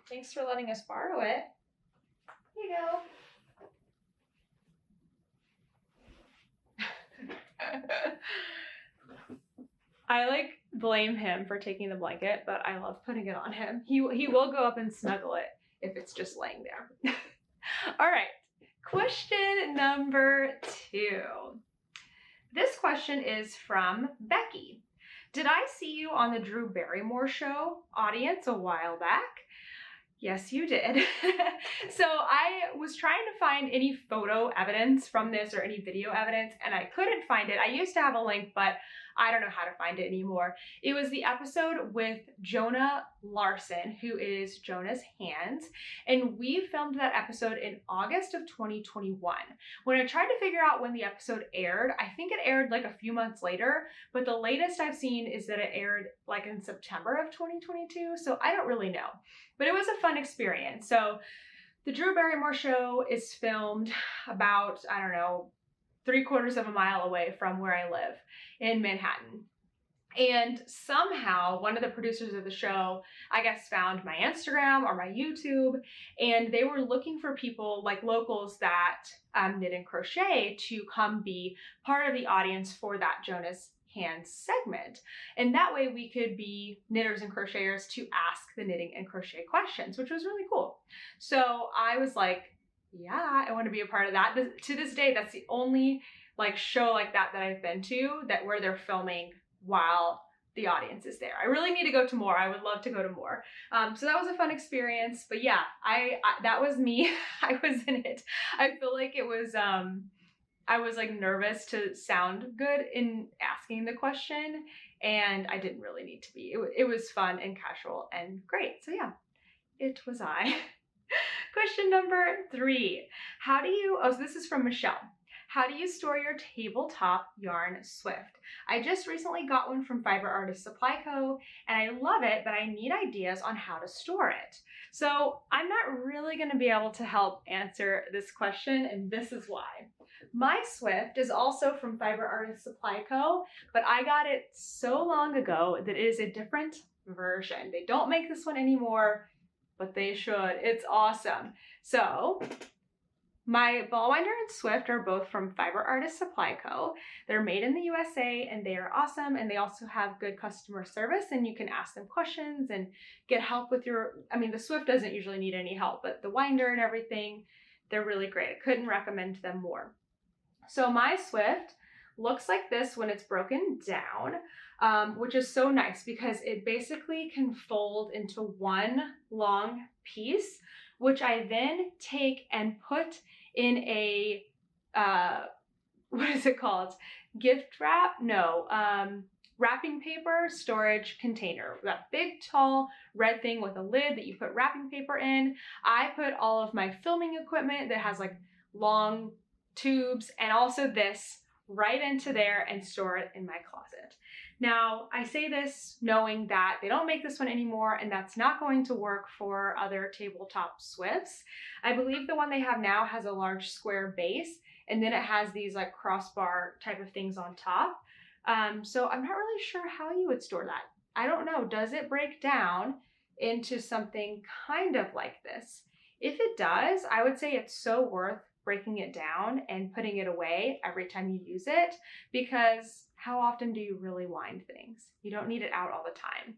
Thanks for letting us borrow it. Here you go. I like blame him for taking the blanket, but I love putting it on him. He will go up and snuggle it if it's just laying there. All right, question number 2. This question is from Becky. Did I see you on the Drew Barrymore show audience a while back? Yes, you did. So I was trying to find any photo evidence from this or any video evidence, and I couldn't find it. I used to have a link, but I don't know how to find it anymore. It was the episode with Jonah Larson, who is Jonah's hands, and we filmed that episode in August of 2021. When I tried to figure out when the episode aired, I think it aired like a few months later, but the latest I've seen is that it aired like in September of 2022, so I don't really know. But it was a fun experience. So the Drew Barrymore show is filmed about, I don't know, 3/4 of a mile away from where I live in Manhattan. And somehow one of the producers of the show, I guess, found my Instagram or my YouTube, and they were looking for people like locals that knit and crochet to come be part of the audience for that Jonah's Hands segment. And that way we could be knitters and crocheters to ask the knitting and crochet questions, which was really cool. So I was like, yeah, I want to be a part of that. To this day, that's the only like show like that I've been to where they're filming while the audience is there. I really need to go to more. I would love to go to more. So that was a fun experience. But yeah, I that was me. I was in it. I feel like it was I was like nervous to sound good in asking the question, and I didn't really need to be. It was fun and casual and great. So yeah, it was I. Question number 3. So this is from Michelle. How do you store your tabletop yarn Swift? I just recently got one from Fiber Artist Supply Co. and I love it, but I need ideas on how to store it. So I'm not really going to be able to help answer this question, and this is why. My Swift is also from Fiber Artist Supply Co., but I got it so long ago that it is a different version. They don't make this one anymore, but they should. It's awesome. So my ball winder and Swift are both from Fiber Artist Supply Co. They're made in the USA and they are awesome, and they also have good customer service, and you can ask them questions and get help with the Swift doesn't usually need any help, but the winder and everything, they're really great. I couldn't recommend them more. So my Swift looks like this when it's broken down, which is so nice because it basically can fold into one long piece, which I then take and put in a, what is it called? Gift wrap? No, wrapping paper storage container. That big, tall, red thing with a lid that you put wrapping paper in. I put all of my filming equipment that has like long tubes and also this right into there and store it in my closet. Now, I say this knowing that they don't make this one anymore and that's not going to work for other tabletop Swifts. I believe the one they have now has a large square base and then it has these like crossbar type of things on top. So I'm not really sure how you would store that. I don't know, does it break down into something kind of like this? If it does, I would say it's so worth breaking it down and putting it away every time you use it, because how often do you really wind things? You don't need it out all the time.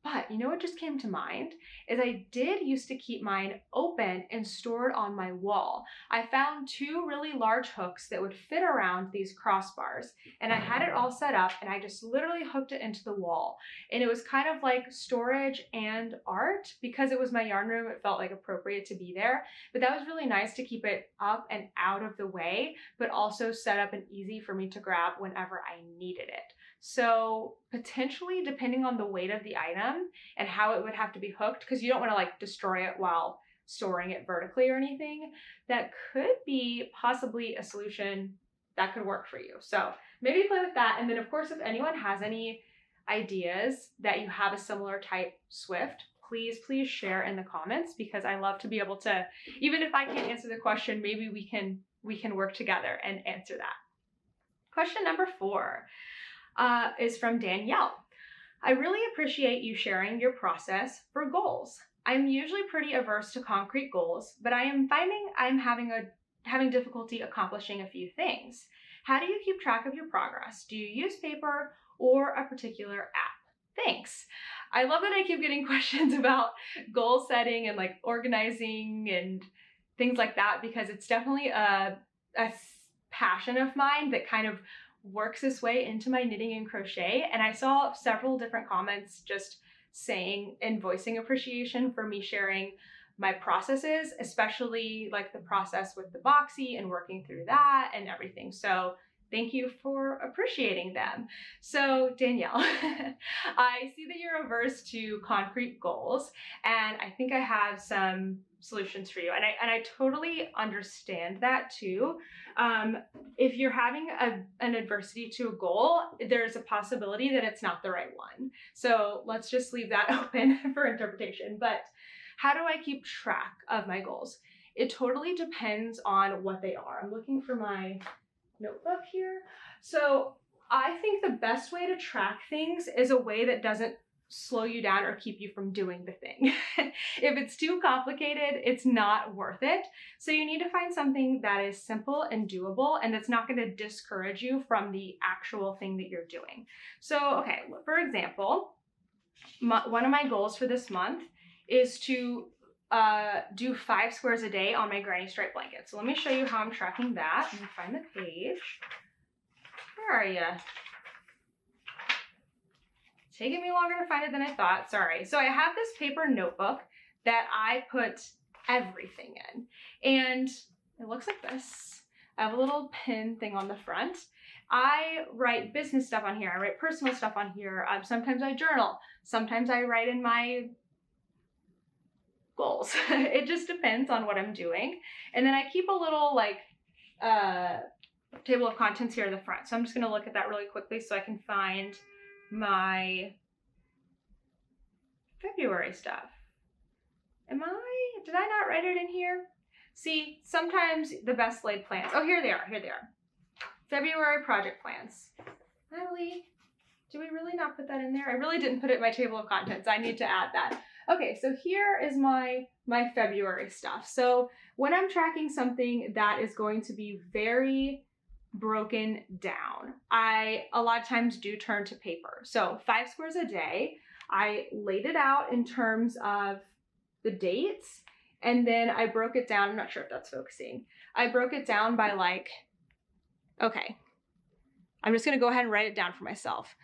But you know what just came to mind is I did used to keep mine open and stored on my wall. I found two really large hooks that would fit around these crossbars and I had it all set up and I just literally hooked it into the wall. And it was kind of like storage and art because it was my yarn room. It felt like appropriate to be there, but that was really nice to keep it up and out of the way, but also set up and easy for me to grab whenever I needed it. So potentially, depending on the weight of the item and how it would have to be hooked, because you don't want to like destroy it while storing it vertically or anything, that could be possibly a solution that could work for you. So maybe play with that. And then of course, if anyone has any ideas that you have a similar type Swift, please share in the comments, because I love to be able to, even if I can't answer the question, maybe we can work together and answer that. Question number 4. Is from Danielle. I really appreciate you sharing your process for goals. I'm usually pretty averse to concrete goals, but I am finding I'm having difficulty accomplishing a few things. How do you keep track of your progress? Do you use paper or a particular app? Thanks. I love that I keep getting questions about goal setting and like organizing and things like that, because it's definitely a passion of mine that kind of works its way into my knitting and crochet. And I saw several different comments just saying and voicing appreciation for me sharing my processes, especially like the process with the boxy and working through that and everything. So thank you for appreciating them. So Danielle, I see that you're averse to concrete goals, and I think I have some solutions for you. And I totally understand that too. If you're having an adversity to a goal, there's a possibility that it's not the right one. So let's just leave that open for interpretation. But how do I keep track of my goals? It totally depends on what they are. I'm looking for my notebook here. So I think the best way to track things is a way that doesn't slow you down or keep you from doing the thing. If it's too complicated, it's not worth it. So you need to find something that is simple and doable and that's not going to discourage you from the actual thing that you're doing. So, okay, for example, one of my goals for this month is to do 5 squares a day on my granny stripe blanket. So let me show you how I'm tracking that. Let me find the page. Where are you? Taking me longer to find it than I thought, sorry. So I have this paper notebook that I put everything in, and it looks like this. I have a little pin thing on the front. I write business stuff on here. I write personal stuff on here. Sometimes I journal. Sometimes I write in my goals. It just depends on what I'm doing. And then I keep a little like table of contents here in the front. So I'm just gonna look at that really quickly so I can find my February stuff. Did I not write it in here? See, sometimes the best laid plans. Oh, here they are, February project plans. Natalie, did we really not put that in there? I really didn't put it in my table of contents. I need to add that. Okay, so here is my February stuff. So when I'm tracking something that is going to be very broken down, I a lot of times do turn to paper. So 5 squares a day, I laid it out in terms of the dates, and then I broke it down. I'm not sure if that's focusing. I broke it down by like, okay, I'm just gonna go ahead and write it down for myself.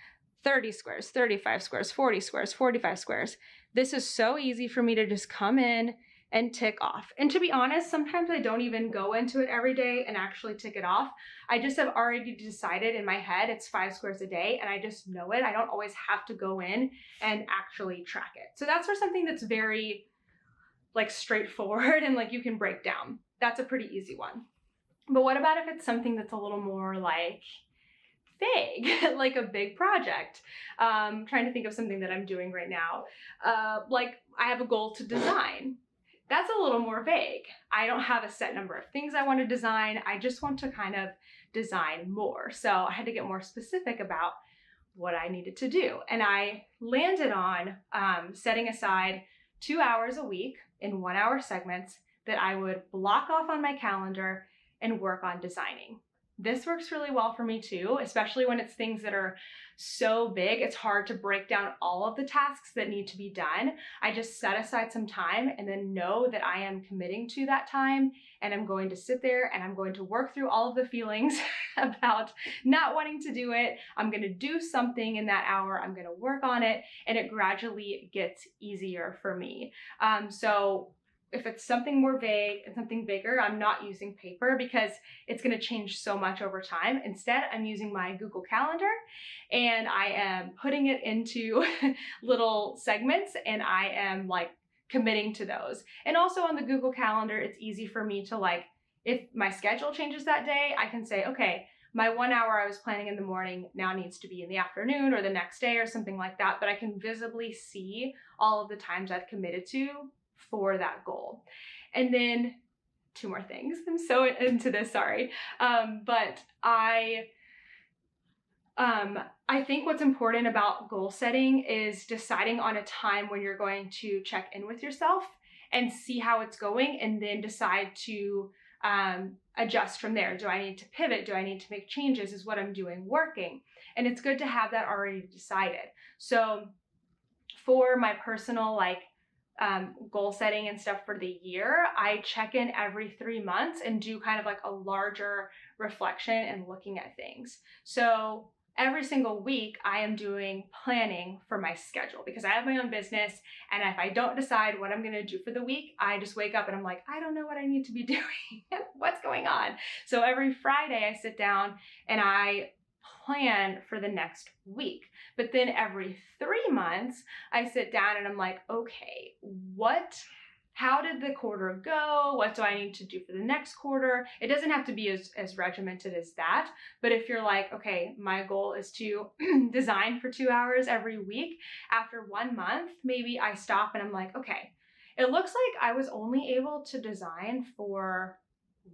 30 squares, 35 squares, 40 squares, 45 squares. This is so easy for me to just come in and tick off. And to be honest, sometimes I don't even go into it every day and actually tick it off. I just have already decided in my head it's 5 squares a day, and I just know it. I don't always have to go in and actually track it. So that's for something that's very like straightforward and like you can break down. That's a pretty easy one. But what about if it's something that's a little more like vague, like a big project? Trying to think of something that I'm doing right now. Like I have a goal to design. That's a little more vague. I don't have a set number of things I want to design. I just want to kind of design more. So I had to get more specific about what I needed to do. And I landed on setting aside 2 hours a week in 1 hour segments that I would block off on my calendar and work on designing. This works really well for me too, especially when it's things that are so big. It's hard to break down all of the tasks that need to be done. I just set aside some time and then know that I am committing to that time, and I'm going to sit there and I'm going to work through all of the feelings about not wanting to do it. I'm going to do something in that hour. I'm going to work on it, and it gradually gets easier for me. So if it's something more vague and something bigger, I'm not using paper because it's going to change so much over time. Instead, I'm using my Google Calendar, and I am putting it into little segments, and I am like committing to those. And also on the Google Calendar, it's easy for me to like, if my schedule changes that day, I can say, okay, my 1 hour I was planning in the morning now needs to be in the afternoon or the next day or something like that. But I can visibly see all of the times I've committed to for that goal. And then 2 more things. I'm so into this, sorry. But I think what's important about goal setting is deciding on a time when you're going to check in with yourself and see how it's going, and then decide to adjust from there. Do I need to pivot? Do I need to make changes? Is what I'm doing working? And it's good to have that already decided. So for my personal goal setting and stuff for the year, I check in every 3 months and do kind of like a larger reflection and looking at things. So every single week I am doing planning for my schedule because I have my own business, and if I don't decide what I'm going to do for the week, I just wake up and I'm like, I don't know what I need to be doing. What's going on? So every Friday I sit down and I plan for the next week. But then every 3 months I sit down and I'm like, okay, how did the quarter go? What do I need to do for the next quarter? It doesn't have to be as regimented as that. But if you're like, okay, my goal is to design for 2 hours every week, after 1 month, maybe I stop and I'm like, okay, it looks like I was only able to design for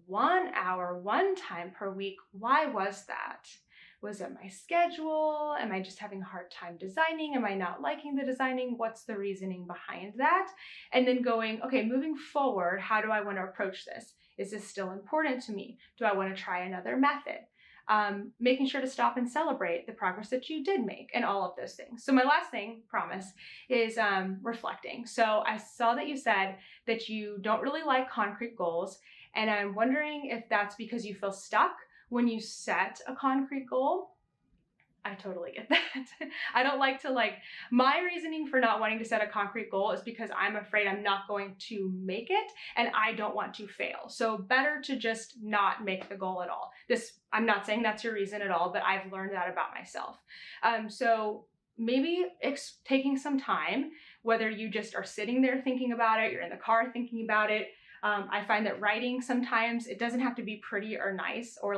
1 hour, one time per week. Why was that? Was it my schedule? Am I just having a hard time designing? Am I not liking the designing? What's the reasoning behind that? And then going, okay, moving forward, how do I want to approach this? Is this still important to me? Do I want to try another method? Making sure to stop and celebrate the progress that you did make and all of those things. So my last thing, promise, is reflecting. So I saw that you said that you don't really like concrete goals, and I'm wondering if that's because you feel stuck when you set a concrete goal. I totally get that. I don't like to my reasoning for not wanting to set a concrete goal is because I'm afraid I'm not going to make it and I don't want to fail. So better to just not make the goal at all. I'm not saying that's your reason at all, but I've learned that about myself. So maybe taking some time, whether you just are sitting there thinking about it, you're in the car thinking about it. I find that writing sometimes, it doesn't have to be pretty or nice or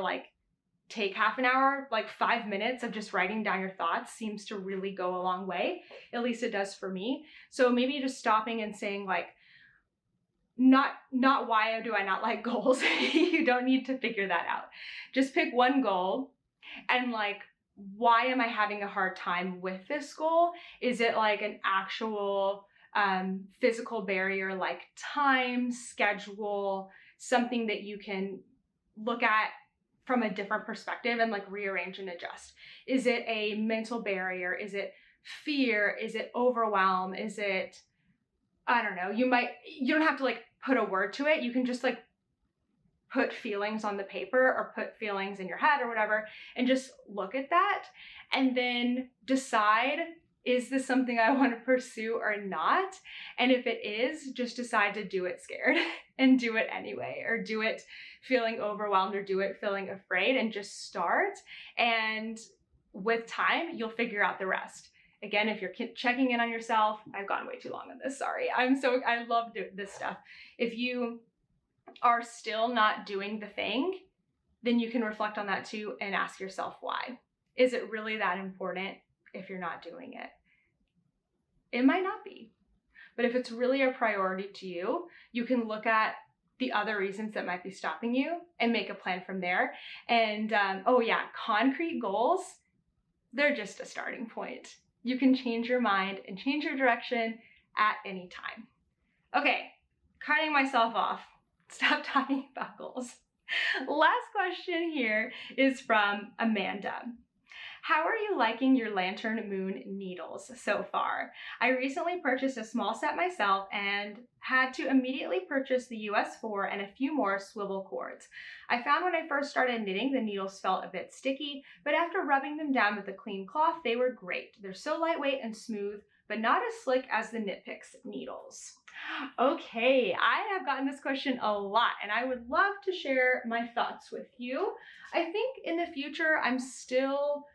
take half an hour, 5 minutes of just writing down your thoughts seems to really go a long way. At least it does for me. So maybe just stopping and saying not why do I not like goals? You don't need to figure that out. Just pick one goal and why am I having a hard time with this goal? Is it an actual physical barrier like time, schedule, something that you can look at from a different perspective and rearrange and adjust? Is it a mental barrier? Is it fear? Is it overwhelm? Is it, I don't know, you don't have to put a word to it. You can just put feelings on the paper or put feelings in your head or whatever, and just look at that and then decide, is this something I want to pursue or not? And if it is, just decide to do it scared and do it anyway, or do it feeling overwhelmed, or do it feeling afraid, and just start. And with time, you'll figure out the rest. Again, if you're checking in on yourself, I've gone way too long on this, sorry. I love this stuff. If you are still not doing the thing, then you can reflect on that too and ask yourself why. Is it really that important if you're not doing it? It might not be. But if it's really a priority to you, you can look at the other reasons that might be stopping you and make a plan from there. And oh yeah, concrete goals, they're just a starting point. You can change your mind and change your direction at any time. Okay, cutting myself off. Stop talking about goals. Last question here is from Amanda. How are you liking your lantern moon needles so far? I recently purchased a small set myself and had to immediately purchase the US 4 and a few more swivel cords. I found when I first started knitting, the needles felt a bit sticky, but after rubbing them down with a clean cloth, they were great. They're so lightweight and smooth, but not as slick as the Knit Picks needles. Okay, I have gotten this question a lot, and I would love to share my thoughts with you. I think in the future, I'm still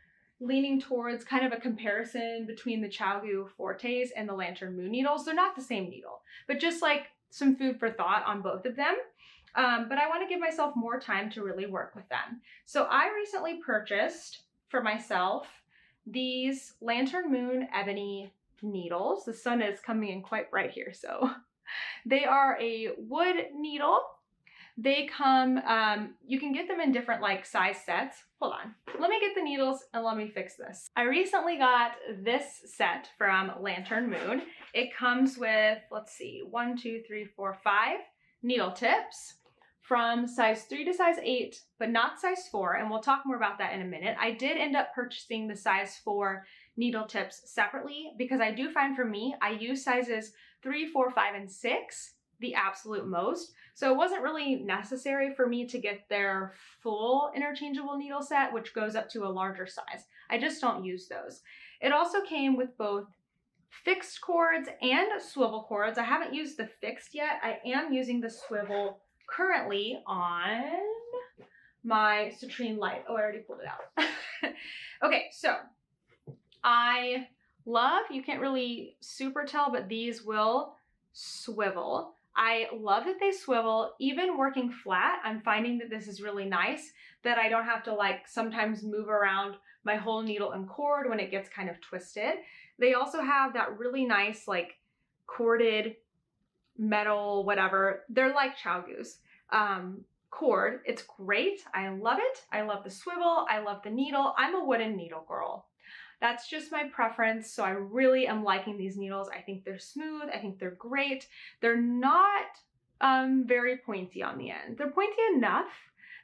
leaning towards kind of a comparison between the ChiaoGoo Fortes and the Lantern Moon needles. They're not the same needle, but just like some food for thought on both of them. But I want to give myself more time to really work with them. So I recently purchased for myself these Lantern Moon ebony needles. The sun is coming in quite bright here, so they are a wood needle. They come, you can get them in different like size sets. Hold on, let me get the needles and let me fix this. I recently got this set from Lantern Moon. It comes with, let's see, 1, 2, 3, 4, 5 needle tips from size 3 to size 8, but not size 4, and we'll talk more about that in a minute. I did end up purchasing the size 4 needle tips separately because I do find for me, I use sizes 3, 4, 5, and 6 the absolute most. So it wasn't really necessary for me to get their full interchangeable needle set, which goes up to a larger size. I just don't use those. It also came with both fixed cords and swivel cords. I haven't used the fixed yet. I am using the swivel currently on my citrine light. Oh, I already pulled it out. Okay, so I love, you can't really super tell, but these will swivel. I love that they swivel. Even working flat, I'm finding that this is really nice, that I don't have to like sometimes move around my whole needle and cord when it gets kind of twisted. They also have that really nice like corded metal, whatever. They're like ChiaoGoo's cord. It's great. I love it. I love the swivel. I love the needle. I'm a wooden needle girl. That's just my preference. So I really am liking these needles. I think they're smooth. I think they're great. They're not very pointy on the end. They're pointy enough,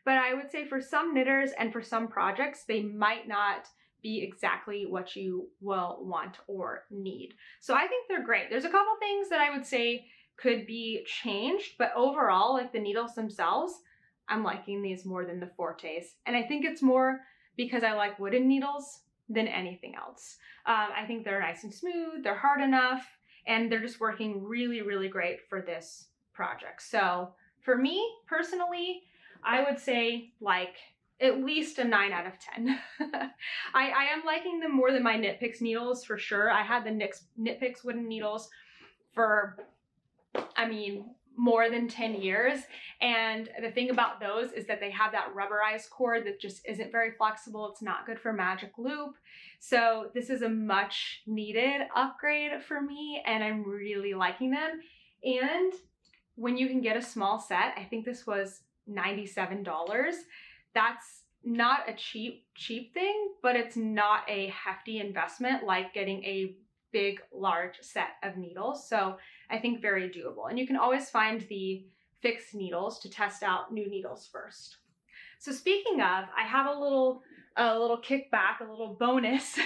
but I would say for some knitters and for some projects, they might not be exactly what you will want or need. So I think they're great. There's a couple things that I would say could be changed, but overall, like the needles themselves, I'm liking these more than the Fortes. And I think it's more because I like wooden needles than anything else. I think they're nice and smooth, they're hard enough, and they're just working really, really great for this project. So for me, personally, I would say like at least a 9 out of 10. I am liking them more than my Knit Picks needles for sure. I had the Knit Picks wooden needles for, I mean, more than 10 years. And the thing about those is that they have that rubberized cord that just isn't very flexible. It's not good for magic loop. So this is a much needed upgrade for me, and I'm really liking them. And when you can get a small set, I think this was $97. That's not a cheap thing, but it's not a hefty investment like getting a big, large set of needles. So I think very doable. And you can always find the fixed needles to test out new needles first. So speaking of, I have a little kickback, a little bonus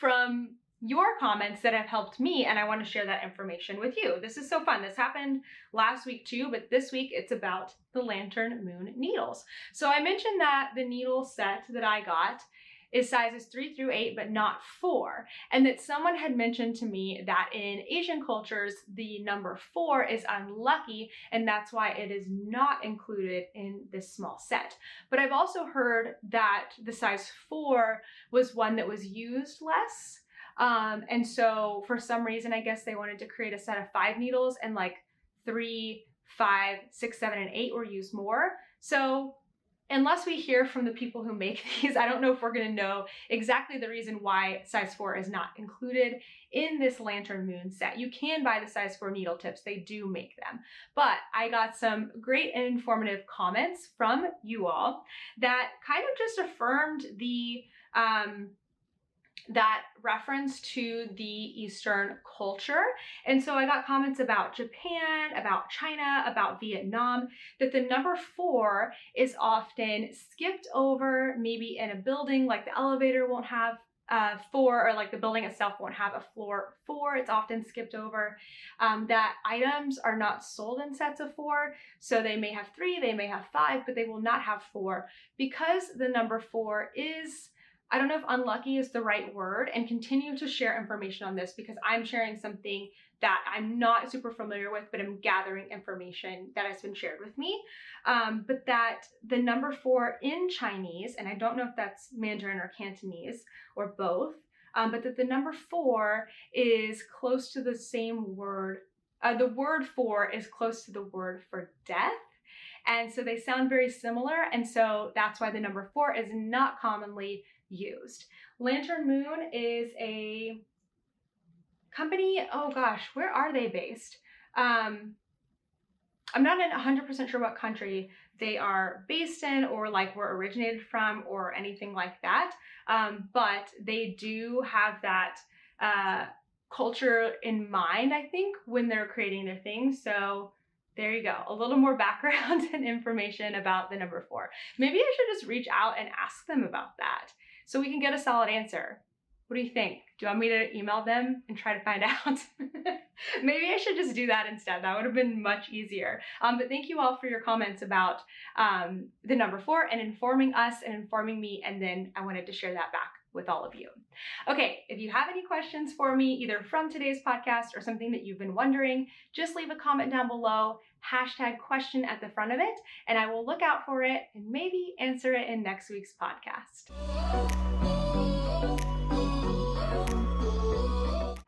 from your comments that have helped me, and I want to share that information with you. This is so fun. This happened last week too, but this week it's about the Lantern Moon needles. So I mentioned that the needle set that I got is sizes 3 through 8, but not 4. And that someone had mentioned to me that in Asian cultures, the number 4 is unlucky, and that's why it is not included in this small set. But I've also heard that the size 4 was one that was used less. And so for some reason, I guess they wanted to create a set of 5 needles, and like 3, 5, 6, 7, and 8 were used more. So unless we hear from the people who make these, I don't know if we're going to know exactly the reason why size 4 is not included in this Lantern Moon set. You can buy the size 4 needle tips. They do make them. But I got some great and informative comments from you all that kind of just affirmed the that reference to the Eastern culture. And so I got comments about Japan, about China, about Vietnam, that the number 4 is often skipped over, maybe in a building, like the elevator won't have 4, or like the building itself won't have a floor 4. It's often skipped over. That items are not sold in sets of 4. So they may have 3, they may have 5, but they will not have 4, because the number 4 is, I don't know if unlucky is the right word, and continue to share information on this because I'm sharing something that I'm not super familiar with, but I'm gathering information that has been shared with me. But that the number 4 in Chinese, and I don't know if that's Mandarin or Cantonese or both, but that the number 4 is close to the same word. The word 4 is close to the word for death. And so they sound very similar. And so that's why the number 4 is not commonly used. Lantern Moon is a company, oh gosh, where are they based? I'm not 100% sure what country they are based in, or like were originated from, or anything like that. But they do have that culture in mind, I think, when they're creating their things. So there you go, a little more background and information about the number 4. Maybe I should just reach out and ask them about that so we can get a solid answer. What do you think? Do you want me to email them and try to find out? Maybe I should just do that instead. That would have been much easier. But thank you all for your comments about the number 4 and informing us and informing me. And then I wanted to share that back with all of you. Okay, if you have any questions for me, either from today's podcast or something that you've been wondering, just leave a comment down below, #question at the front of it, and I will look out for it and maybe answer it in next week's podcast.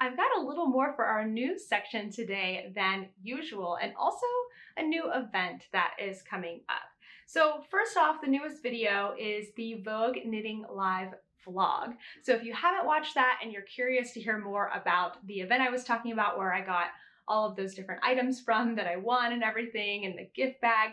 I've got a little more for our news section today than usual, and also a new event that is coming up. So first off, the newest video is the Vogue Knitting Live vlog. So if you haven't watched that and you're curious to hear more about the event I was talking about, where I got all of those different items from that I won and everything, and the gift bag,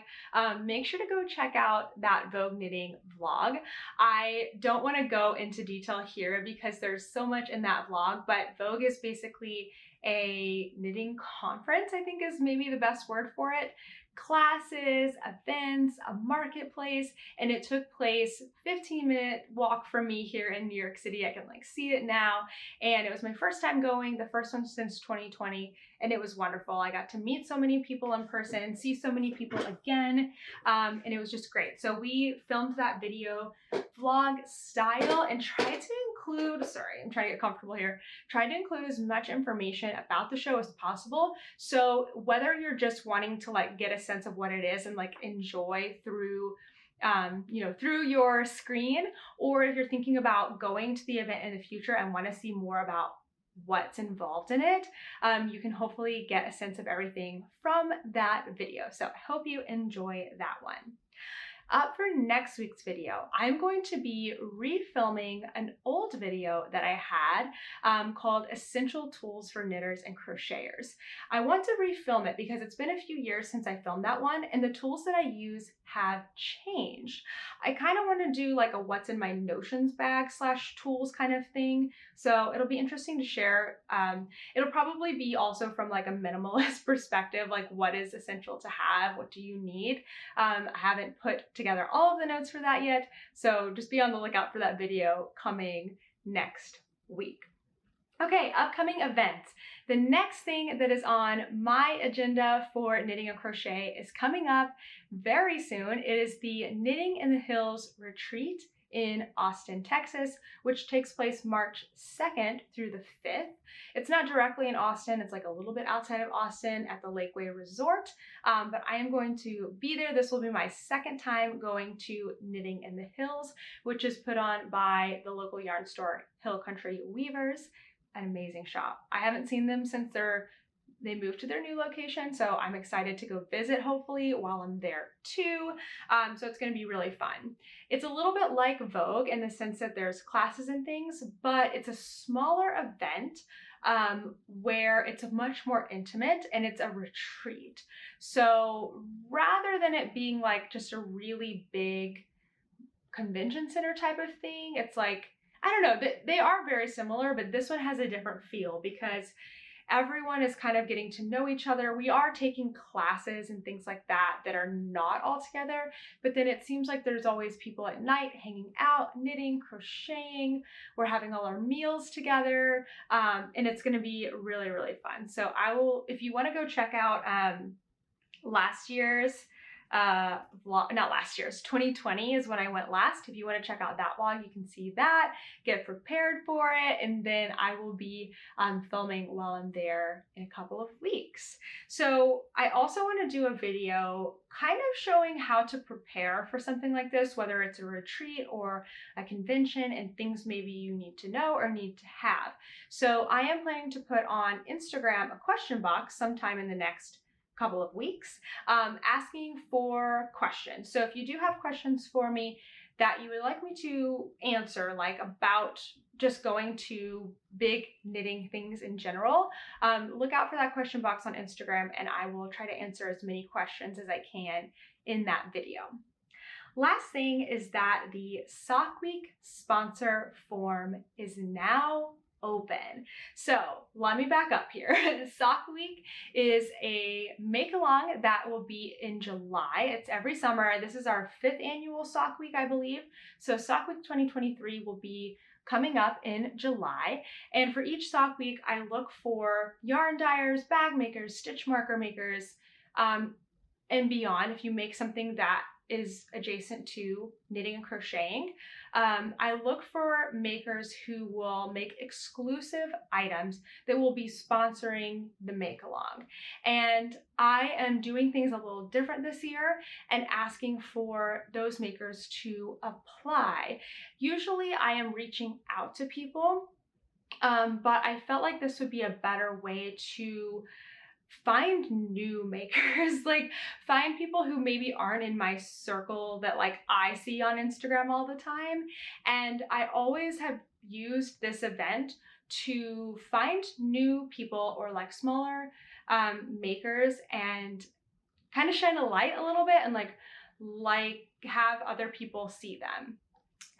make sure to go check out that Vogue Knitting vlog. I don't want to go into detail here because there's so much in that vlog, but Vogue is basically a knitting conference, I think is maybe the best word for it. Classes, events, a marketplace, and it took place 15-minute walk from me here in New York City. I can like see it now, and it was my first time going, the first one since 2020, and it was wonderful. I got to meet so many people in person, see so many people again, and it was just great. So we filmed that video vlog style and tried to include, sorry, I'm trying to get comfortable here, tried to include as much information about the show as possible. So whether you're just wanting to like get a sense of what it is and like enjoy through through your screen, or if you're thinking about going to the event in the future and want to see more about what's involved in it, you can hopefully get a sense of everything from that video. So I hope you enjoy that one. Up for next week's video, I'm going to be refilming an old video that I had called Essential Tools for Knitters and Crocheters. I want to refilm it because it's been a few years since I filmed that one, and the tools that I use have changed. I kind of want to do like a what's in my notions bag / tools kind of thing. So it'll be interesting to share. It'll probably be also from like a minimalist perspective, like what is essential to have, what do you need? I haven't put together all of the notes for that yet, so just be on the lookout for that video coming next week. Okay, upcoming events. The next thing that is on my agenda for Knitting and Crochet is coming up very soon. It is the Knitting in the Hills retreat in Austin, Texas, which takes place March 2nd through the 5th. It's not directly in Austin, it's like a little bit outside of Austin at the Lakeway Resort, but I am going to be there. This will be my second time going to Knitting in the Hills, which is put on by the local yarn store, Hill Country Weavers. An amazing shop. I haven't seen them since they moved to their new location, so I'm excited to go visit hopefully while I'm there too. So it's going to be really fun. It's a little bit like Vogue in the sense that there's classes and things, but it's a smaller event where it's much more intimate and it's a retreat. So rather than it being like just a really big convention center type of thing, it's like, I don't know, they are very similar, but this one has a different feel because everyone is kind of getting to know each other. We are taking classes and things like that are not all together, but then it seems like there's always people at night hanging out, knitting, crocheting. We're having all our meals together, and it's going to be really, really fun. So if you want to go check out last year's not last year's, 2020 is when I went last. If you want to check out that vlog, you can see that, get prepared for it, and then I will be filming while I'm there in a couple of weeks. So I also want to do a video kind of showing how to prepare for something like this, whether it's a retreat or a convention, and things maybe you need to know or need to have. So I am planning to put on Instagram a question box sometime in the next couple of weeks, asking for questions. So if you do have questions for me that you would like me to answer, like about just going to big knitting things in general, look out for that question box on Instagram and I will try to answer as many questions as I can in that video. Last thing is that the Sock Week sponsor form is now open. So let me back up here. Sock Week is a make-along that will be in July. It's every summer. This is our 5th annual Sock Week, I believe. So Sock Week 2023 will be coming up in July. And for each Sock Week, I look for yarn dyers, bag makers, stitch marker makers, and beyond. If you make something that is adjacent to knitting and crocheting, I look for makers who will make exclusive items that will be sponsoring the make along. And I am doing things a little different this year and asking for those makers to apply. Usually I am reaching out to people, but I felt like this would be a better way to find new makers, like find people who maybe aren't in my circle that like I see on Instagram all the time. And I always have used this event to find new people or like smaller makers and kind of shine a light a little bit and like have other people see them.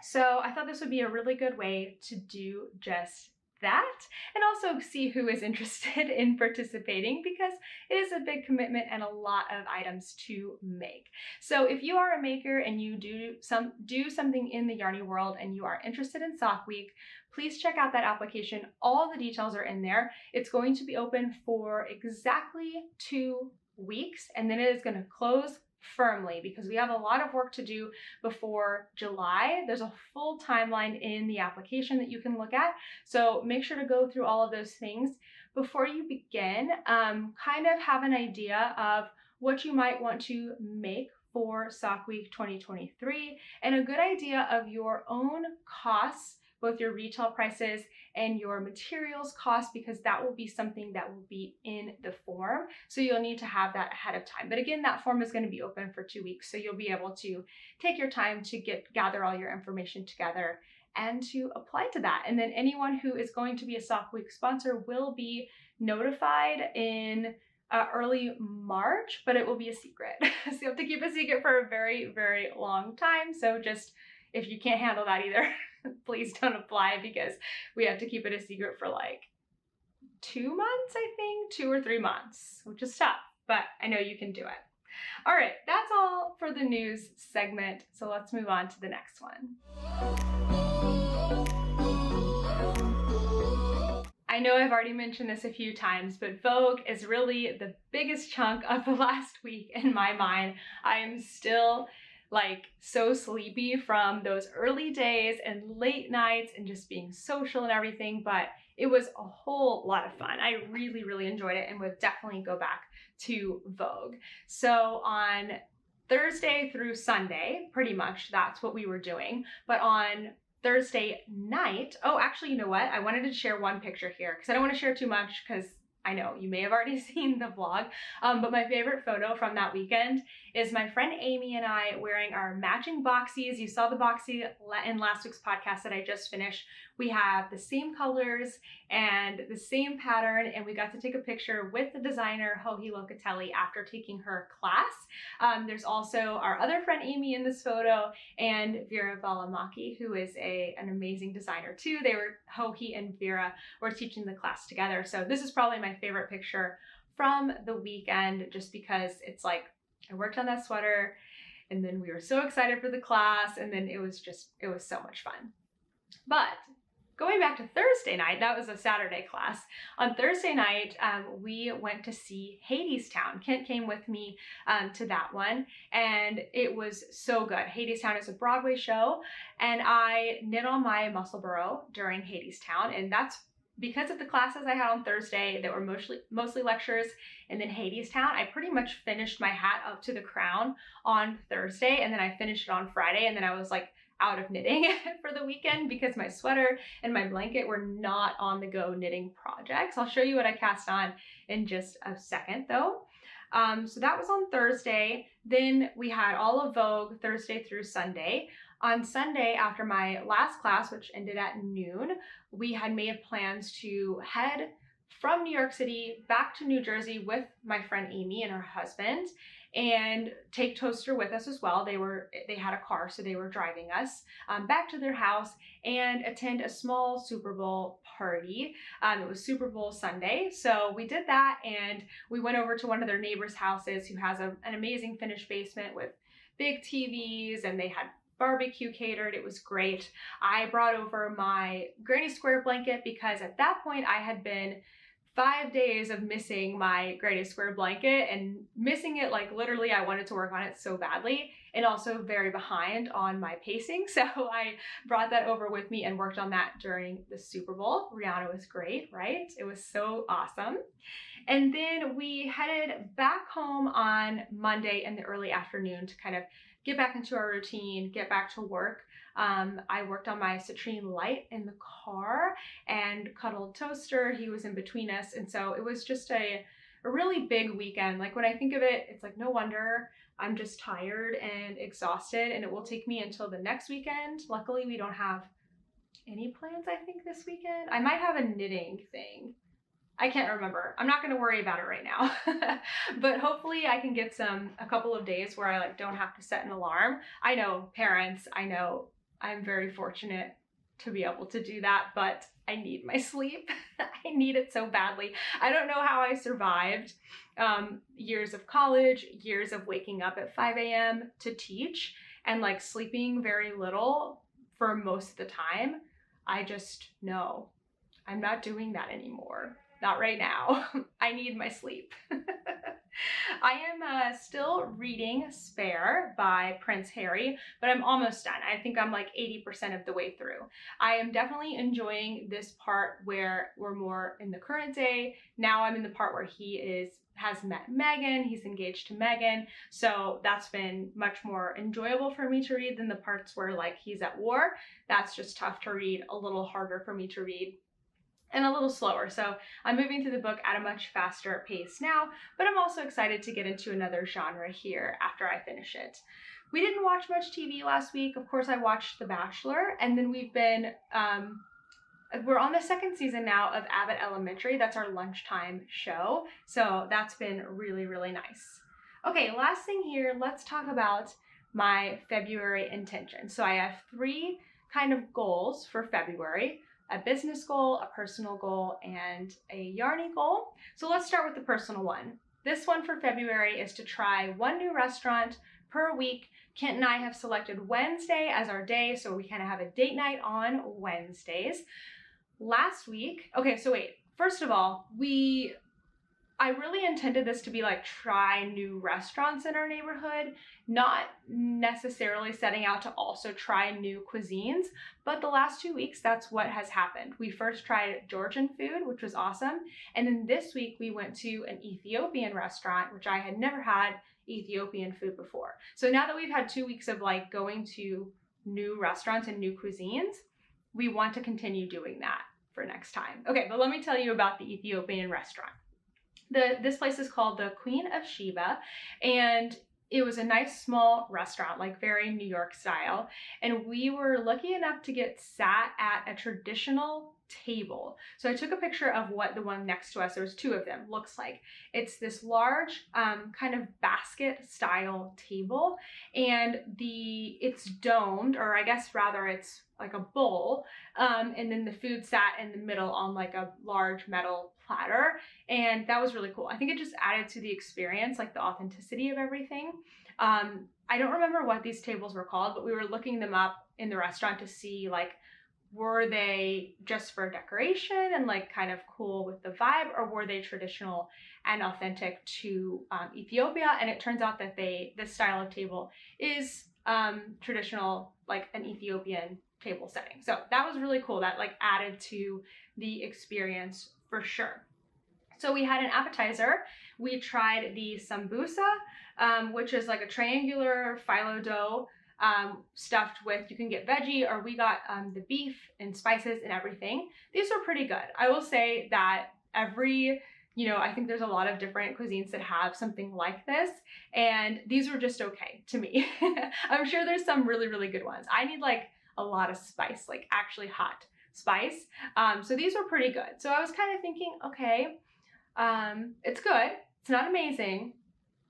So I thought this would be a really good way to do just that, and also see who is interested in participating, because it is a big commitment and a lot of items to make. So if you are a maker and you do something in the yarny world and you are interested in Sock Week, please check out that application. All the details are in there. It's going to be open for exactly 2 weeks, and then it is going to close firmly because we have a lot of work to do before July. There's a full timeline in the application that you can look at. So make sure to go through all of those things before you begin. Kind of have an idea of what you might want to make for Sock Week 2023 and a good idea of your own costs, both your retail prices and your materials costs, because that will be something that will be in the form. So you'll need to have that ahead of time. But again, that form is going to be open for 2 weeks. So you'll be able to take your time to gather all your information together and to apply to that. And then anyone who is going to be a Sock Week sponsor will be notified in early March, but it will be a secret. So you have to keep a secret for a very, very long time. So just, if you can't handle that either, please don't apply, because we have to keep it a secret for like 2 months, I think, 2 or 3 months, which is tough, but I know you can do it. All right, that's all for the news segment. So let's move on to the next one. I know I've already mentioned this a few times, but Vogue is really the biggest chunk of the last week in my mind. I am still like so sleepy from those early days and late nights and just being social and everything, but it was a whole lot of fun. I really, really enjoyed it and would definitely go back to Vogue. So on Thursday through Sunday, pretty much that's what we were doing. But on Thursday night, oh, actually, you know what? I wanted to share one picture here because I don't want to share too much because I know you may have already seen the vlog, but my favorite photo from that weekend is my friend Amy and I wearing our matching boxies. You saw the boxy in last week's podcast that I just finished. We have the same colors and the same pattern, and we got to take a picture with the designer Joji Locatelli after taking her class. There's also our other friend Amy in this photo and Vera Valimaki, who is an amazing designer too. Joji and Vera were teaching the class together. So this is probably my favorite picture from the weekend, just because it's like I worked on that sweater and then we were so excited for the class, and then it was so much fun. But going back to Thursday night, that was a Saturday class. On Thursday night, we went to see Hadestown. Kent came with me to that one, and it was so good. Hadestown is a Broadway show, and I knit on my muscle burrow during Hadestown, and that's because of the classes I had on Thursday that were mostly lectures, and then Hadestown. I pretty much finished my hat up to the crown on Thursday, and then I finished it on Friday, and then I was like out of knitting for the weekend because my sweater and my blanket were not on the go knitting projects. I'll show you what I cast on in just a second though. So that was on Thursday. Then we had all of Vogue Thursday through Sunday. On Sunday, after my last class, which ended at noon, we had made plans to head from New York City back to New Jersey with my friend Amy and her husband, and take Toaster with us as well. They had a car, so they were driving us back to their house and attend a small Super Bowl party. It was Super Bowl Sunday, so we did that, and we went over to one of their neighbors' houses who has an amazing finished basement with big TVs, and they had barbecue catered. It was great. I brought over my granny square blanket because at that point I had been 5 days of missing my granny square blanket, and missing it like literally I wanted to work on it so badly, and also very behind on my pacing. So I brought that over with me and worked on that during the Super Bowl. Rihanna was great, right? It was so awesome. And then we headed back home on Monday in the early afternoon to kind of get back into our routine, get back to work. I worked on my citrine light in the car and cuddled Toaster. He was in between us. And so it was just a really big weekend. Like when I think of it, it's like, no wonder I'm just tired and exhausted, and it will take me until the next weekend. Luckily, we don't have any plans, I think, this weekend. I might have a knitting thing. I can't remember. I'm not going to worry about it right now. But hopefully I can get a couple of days where I like don't have to set an alarm. I know parents, I know I'm very fortunate to be able to do that, but I need my sleep. I need it so badly. I don't know how I survived years of college, years of waking up at 5 a.m. to teach and like sleeping very little for most of the time. I just know I'm not doing that anymore. Not right now. I need my sleep. I am still reading Spare by Prince Harry, but I'm almost done. I think I'm like 80% of the way through. I am definitely enjoying this part where we're more in the current day. Now I'm in the part where he has met Megan. He's engaged to Megan. So that's been much more enjoyable for me to read than the parts where like he's at war. That's just tough to read, a little harder for me to read, and a little slower. So I'm moving through the book at a much faster pace now, but I'm also excited to get into another genre here after I finish it. We didn't watch much TV last week. Of course, I watched The Bachelor, and then we've been, we're on the second season now of Abbott Elementary. That's our lunchtime show. So that's been really, really nice. Okay, last thing here, let's talk about my February intention. So I have 3 kind of goals for February: a business goal, a personal goal, and a yarny goal. So let's start with the personal one. This one for February is to try 1 new restaurant per week. Kent and I have selected Wednesday as our day, so we kind of have a date night on Wednesdays. Last week, okay, so wait, first of all, I really intended this to be like try new restaurants in our neighborhood, not necessarily setting out to also try new cuisines, but the last 2 weeks, that's what has happened. We first tried Georgian food, which was awesome. And then this week we went to an Ethiopian restaurant, which I had never had Ethiopian food before. So now that we've had 2 weeks of like going to new restaurants and new cuisines, we want to continue doing that for next time. Okay, but let me tell you about the Ethiopian restaurant. This place is called the Queen of Sheba, and it was a nice small restaurant, like very New York style. And we were lucky enough to get sat at a traditional table. So I took a picture of what the one next to us, there was 2 of them, looks like. It's this large kind of basket style table, and it's domed, or I guess rather it's like a bowl, and then the food sat in the middle on like a large metal platter, and that was really cool. I think it just added to the experience, like the authenticity of everything. I don't remember what these tables were called, but we were looking them up in the restaurant to see like, were they just for decoration and like kind of cool with the vibe, or were they traditional and authentic to Ethiopia? And it turns out that this style of table is traditional, like an Ethiopian table setting. So that was really cool. That like added to the experience for sure. So we had an appetizer. We tried the sambusa, which is like a triangular phyllo dough stuffed with, you can get veggie, or we got the beef and spices and everything. These were pretty good. I will say that I think there's a lot of different cuisines that have something like this, and these were just okay to me. I'm sure there's some really, really good ones. I need like a lot of spice, like actually hot spice. So these were pretty good. So I was kind of thinking, okay, it's good. It's not amazing.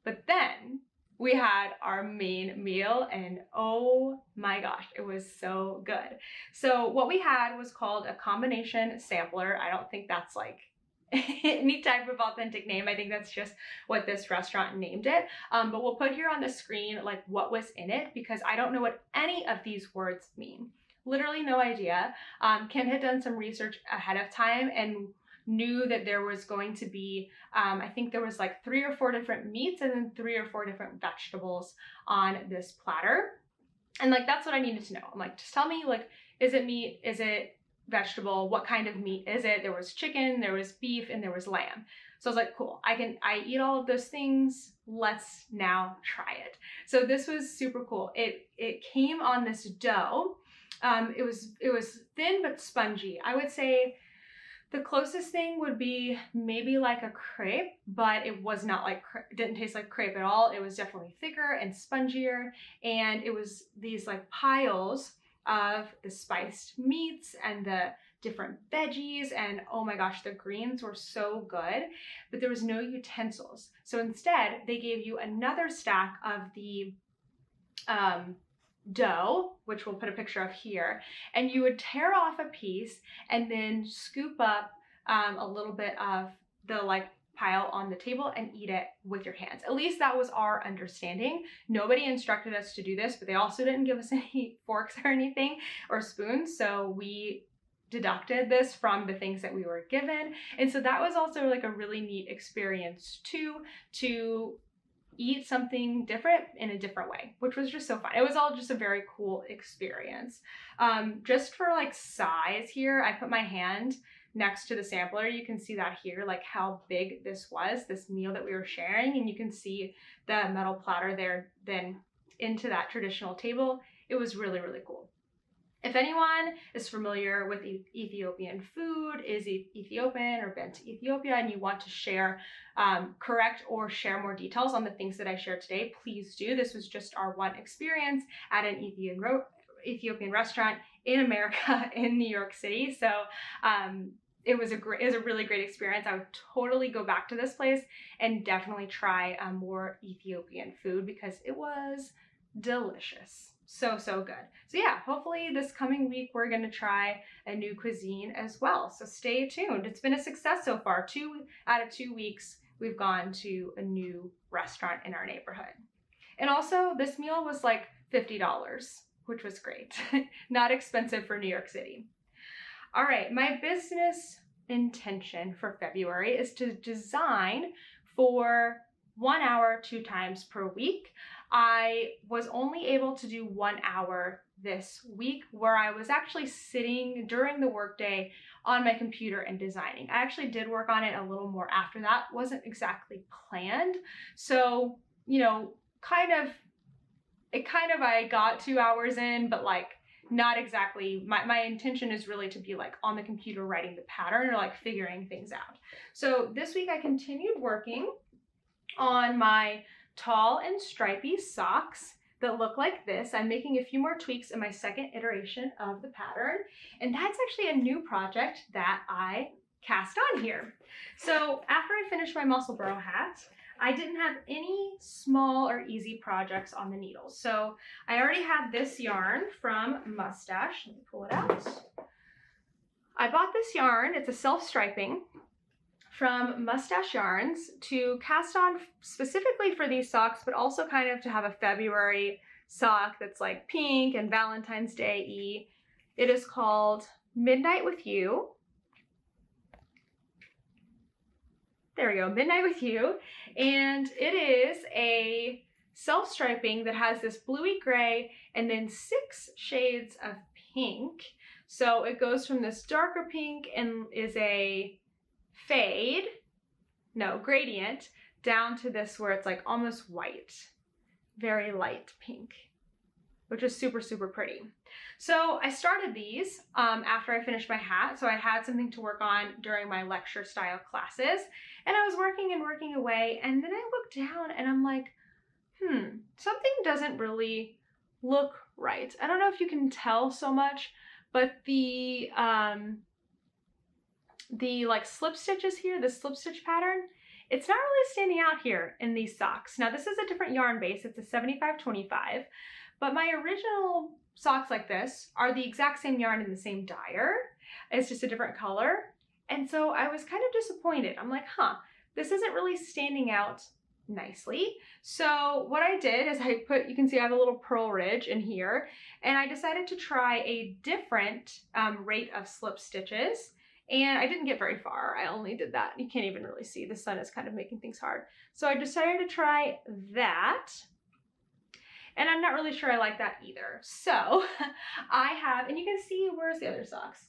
But then we had our main meal, and oh my gosh, it was so good. So what we had was called a combination sampler. I don't think that's like any type of authentic name. I think that's just what this restaurant named it. But we'll put here on the screen like what was in it, because I don't know what any of these words mean. Literally no idea. Kim had done some research ahead of time and knew that there was going to be, I think there was like 3 or 4 different meats and then 3 or 4 different vegetables on this platter. And like, that's what I needed to know. I'm like, just tell me, like, is it meat? Is it vegetable? What kind of meat is it? There was chicken, there was beef, and there was lamb. So I was like, cool, I eat all of those things. Let's now try it. So this was super cool. It came on this dough. It was thin but spongy. I would say the closest thing would be maybe like a crepe, but it was not like, it didn't taste like crepe at all. It was definitely thicker and spongier, and it was these like piles of the spiced meats and the different veggies, and oh my gosh, the greens were so good, but there was no utensils. So instead, they gave you another stack of the dough, which we'll put a picture of here, and you would tear off a piece and then scoop up a little bit of the like pile on the table and eat it with your hands. At least that was our understanding. Nobody instructed us to do this, but they also didn't give us any forks or anything or spoons, so we deducted this from the things that we were given. And so that was also like a really neat experience too, to eat something different in a different way, which was just so fun. It was all just a very cool experience. Just for like size here, I put my hand next to the sampler. You can see that here, like how big this was, this meal that we were sharing, and you can see the metal platter there then into that traditional table. It was really, really cool. If anyone is familiar with Ethiopian food, is Ethiopian or been to Ethiopia, and you want to share, correct or share more details on the things that I shared today, please do. This was just our one experience at an Ethiopian restaurant in America, in New York City. So it was a really great experience. I would totally go back to this place and definitely try more Ethiopian food because it was delicious. So good. So yeah, hopefully this coming week we're gonna try a new cuisine as well. So stay tuned. It's been a success so far. 2 out of 2 weeks we've gone to a new restaurant in our neighborhood. And also this meal was like $50, which was great. Not expensive for New York City. All right, my business intention for February is to design for 1 hour 2 times per week. I was only able to do 1 hour this week, where I was actually sitting during the workday on my computer and designing. I actually did work on it a little more after that. Wasn't exactly planned. So, you know, I got 2 hours in, but like not exactly. My intention is really to be like on the computer writing the pattern or like figuring things out. So this week I continued working on my tall and stripy socks that look like this. I'm making a few more tweaks in my second iteration of the pattern, and that's actually a new project that I cast on here. So after I finished my muscle burrow hat, I didn't have any small or easy projects on the needles. So I already had this yarn from Mustache. Let me pull it out. I bought this yarn. It's a self-striping from Mustache Yarns to cast on specifically for these socks, but also kind of to have a February sock that's like pink and Valentine's Day-y. It is called Midnight with You. There we go, Midnight with You. And it is a self-striping that has this bluey gray and then 6 shades of pink. So it goes from this darker pink and is a gradient, down to this where it's like almost white, very light pink, which is super, super pretty. So I started these after I finished my hat. So I had something to work on during my lecture style classes, and I was working and working away, and then I looked down and I'm like, something doesn't really look right. I don't know if you can tell so much, but the like slip stitches here, the slip stitch pattern, it's not really standing out here in these socks. Now this is a different yarn base, it's a 75/25, but my original socks like this are the exact same yarn in the same dyer. It's just a different color. And so I was kind of disappointed. I'm like, this isn't really standing out nicely. So what I did is you can see I have a little purl ridge in here, and I decided to try a different rate of slip stitches. And I didn't get very far. I only did that. You can't even really see. The sun is kind of making things hard. So I decided to try that. And I'm not really sure I like that either. So I have, and you can see, where's the other socks?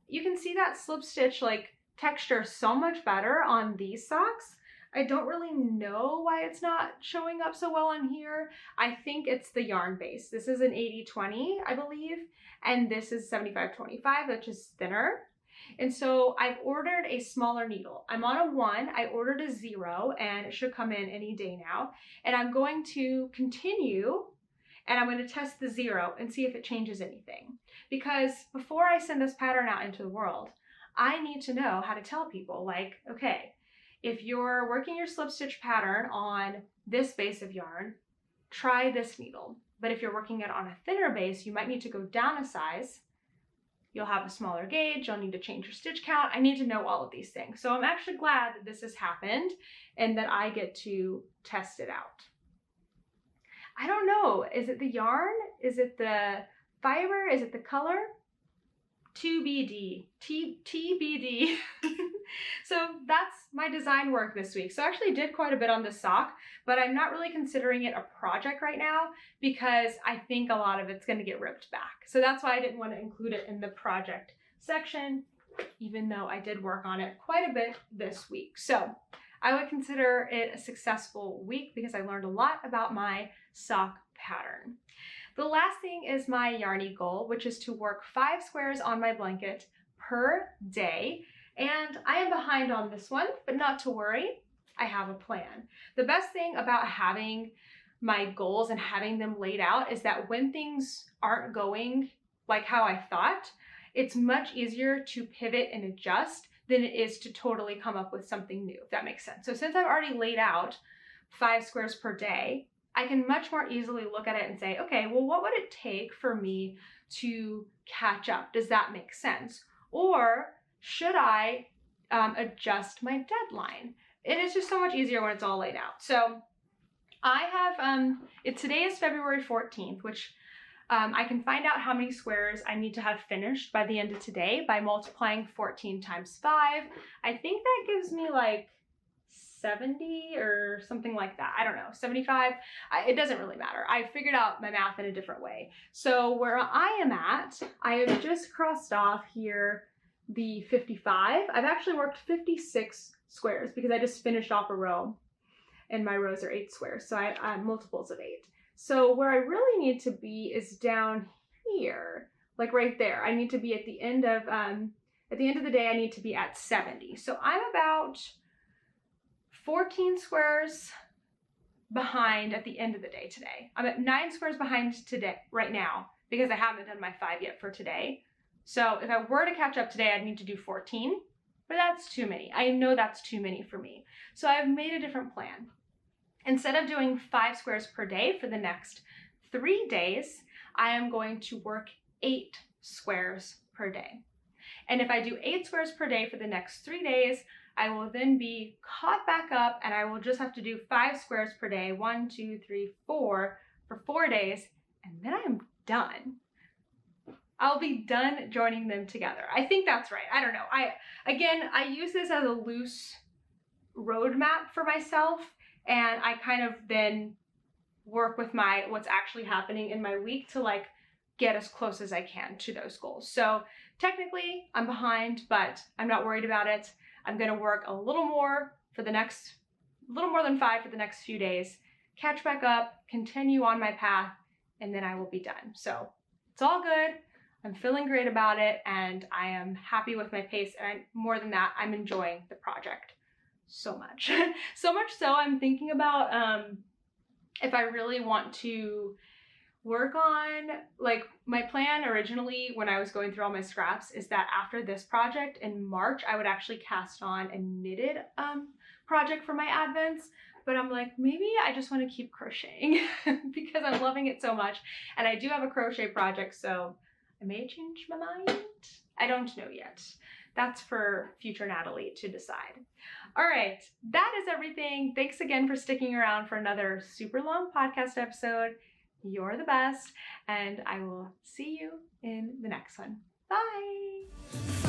You can see that slip stitch like texture so much better on these socks. I don't really know why it's not showing up so well on here. I think it's the yarn base. This is an 80/20, I believe. And this is 75/25, which is thinner. And so I've ordered a smaller needle. I'm on a 1, I ordered a 0, and it should come in any day now. And I'm going to continue, and I'm going to test the 0 and see if it changes anything. Because before I send this pattern out into the world, I need to know how to tell people, like, okay, if you're working your slip stitch pattern on this base of yarn, try this needle. But if you're working it on a thinner base, you might need to go down a size. You'll have a smaller gauge, you'll need to change your stitch count. I need to know all of these things. So I'm actually glad that this has happened and that I get to test it out. I don't know, is it the yarn? Is it the fiber? Is it the color? TBD. So that's my design work this week. So I actually did quite a bit on this sock, but I'm not really considering it a project right now because I think a lot of it's going to get ripped back. So that's why I didn't want to include it in the project section, even though I did work on it quite a bit this week. So I would consider it a successful week because I learned a lot about my sock pattern. The last thing is my yarny goal, which is to work 5 squares on my blanket per day. And I am behind on this one, but not to worry, I have a plan. The best thing about having my goals and having them laid out is that when things aren't going like how I thought, it's much easier to pivot and adjust than it is to totally come up with something new, if that makes sense. So since I've already laid out 5 squares per day, I can much more easily look at it and say, okay, well, what would it take for me to catch up? Does that make sense? Or should I adjust my deadline? And it's just so much easier when it's all laid out. So I have, today is February 14th, which I can find out how many squares I need to have finished by the end of today by multiplying 14 times 5. I think that gives me like 70 or something like that. I don't know, 75. It doesn't really matter. I figured out my math in a different way. So where I am at, I have just crossed off here the 55. I've actually worked 56 squares because I just finished off a row and my rows are 8 squares. So I multiples of 8. So where I really need to be is down here, like right there. I need to be at the end of the day, I need to be at 70. So I'm about 14 squares behind at the end of the day today. I'm at 9 squares behind today, right now, because I haven't done my 5 yet for today. So if I were to catch up today, I'd need to do 14, but that's too many. I know that's too many for me. So I've made a different plan. Instead of doing 5 squares per day for the next 3 days, I am going to work 8 squares per day. And if I do 8 squares per day for the next 3 days, I will then be caught back up and I will just have to do 5 squares per day, 1, 2, 3, 4, for 4 days, and then I'm done. I'll be done joining them together. I think that's right. I don't know. I use this as a loose roadmap for myself, and I kind of then work with what's actually happening in my week to like get as close as I can to those goals. So technically I'm behind, but I'm not worried about it. I'm gonna work a little more than 5 for the next few days, catch back up, continue on my path, and then I will be done. So it's all good. I'm feeling great about it, and I am happy with my pace. And more than that, I'm enjoying the project so much. So much so I'm thinking about if I really want to work on, like, my plan originally when I was going through all my scraps is that after this project in March, I would actually cast on a knitted project for my advents. But I'm like, maybe I just want to keep crocheting because I'm loving it so much. And I do have a crochet project, so I may change my mind. I don't know yet. That's for future Natalie to decide. All right, that is everything. Thanks again for sticking around for another super long podcast episode. You're the best, and I will see you in the next one. Bye.